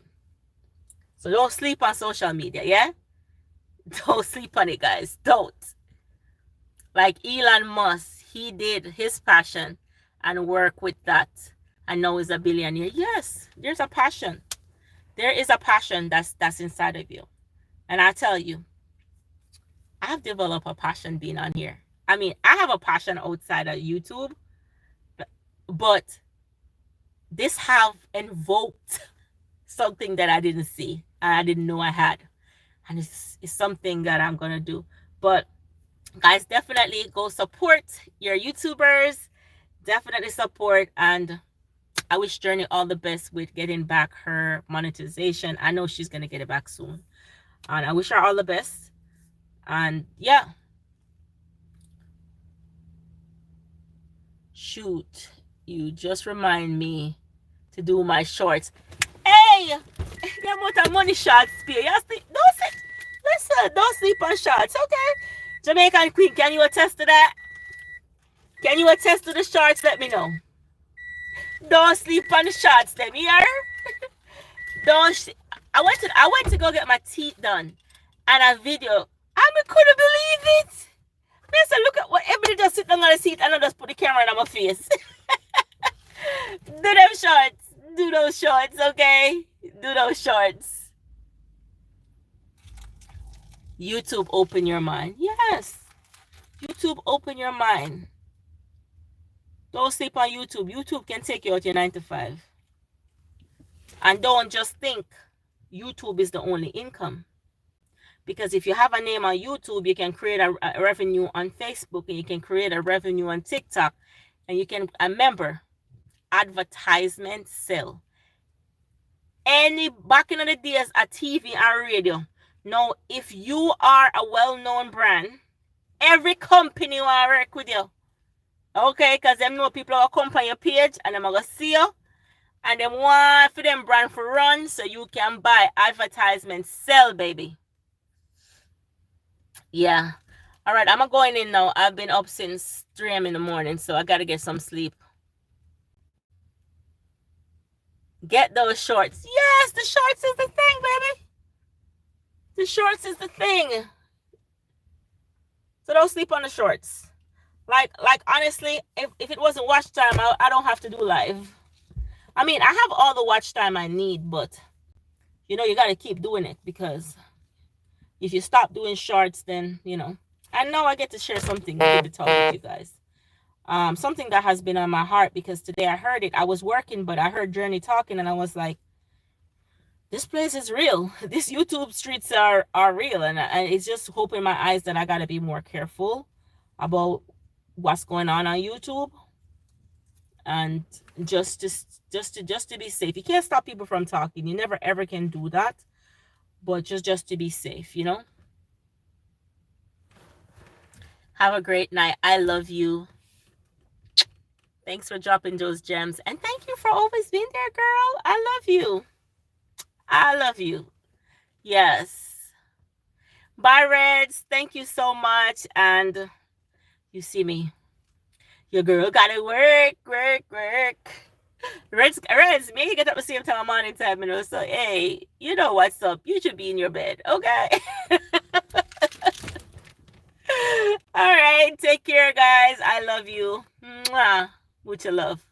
So don't sleep on social media, yeah? Don't sleep on it, guys. Don't. Like Elon Musk, he did his passion and work with that. And now he's a billionaire. Yes, there's a passion. There is a passion that's inside of you. And I tell you, I've developed a passion being on here. I mean, I have a passion outside of YouTube, but this have invoked something that I didn't see and I didn't know I had. And it's something that I'm going to do. But guys, definitely go support your YouTubers. Definitely support. And I wish Journey all the best with getting back her monetization. I know she's going to get it back soon. And I wish her all the best. And yeah. Shoot. You just remind me to do my shorts. Hey! Get more money shots, Spear. Don't sleep on shots, okay? Jamaican Queen, can you attest to that? Can you attest to the shorts? Let me know. Don't sleep on the shots, them here. I went to go get my teeth done, and a video. I'm we couldn't believe it. I said, look at what everybody just sit down on the seat and I just put the camera on my face. Do them shorts. Do those shorts, okay? Do those shorts. YouTube, open your mind. Yes. YouTube, open your mind. Don't sleep on YouTube. YouTube can take you out your 9 to 5. And don't just think YouTube is the only income. Because if you have a name on YouTube, you can create a revenue on Facebook, and you can create a revenue on TikTok. And you can, remember, advertisement sell. Back in the days at TV and radio. Now, if you are a well-known brand, every company will work with you. Okay, because them know people will come on your page and them are going to see you. And them want for them brand for run so you can buy advertisement sell, baby. Yeah. All right, I'm going in now. I've been up since 3 a.m. in the morning, so I got to get some sleep. Get those shorts. Yes, the shorts is the thing, baby. The shorts is the thing. So don't sleep on the shorts. Like honestly, if it wasn't watch time, I don't have to do live. I mean, I have all the watch time I need, but you know, you got to keep doing it, because if you stop doing shorts, then, you know. And now I get to share something good to talk with you guys. Something that has been on my heart, because today I heard it. I was working, but I heard Journey talking, and I was like, this place is real. These YouTube streets are real, and it's just opening my eyes that I got to be more careful about what's going on YouTube, and just to be safe. You can't stop people from talking. You never ever can do that, but just to be safe, you know. Have a great night. I love you. Thanks for dropping those gems, and thank you for always being there, girl. I love you. I love you. Yes. Bye, Reds. Thank you so much. And you see me. Your girl gotta work. Reds, make you get up the same time morning time, you know. So, hey, you know what's up. You should be in your bed, okay? All right. Take care, guys. I love you. Mwah. Mucha love.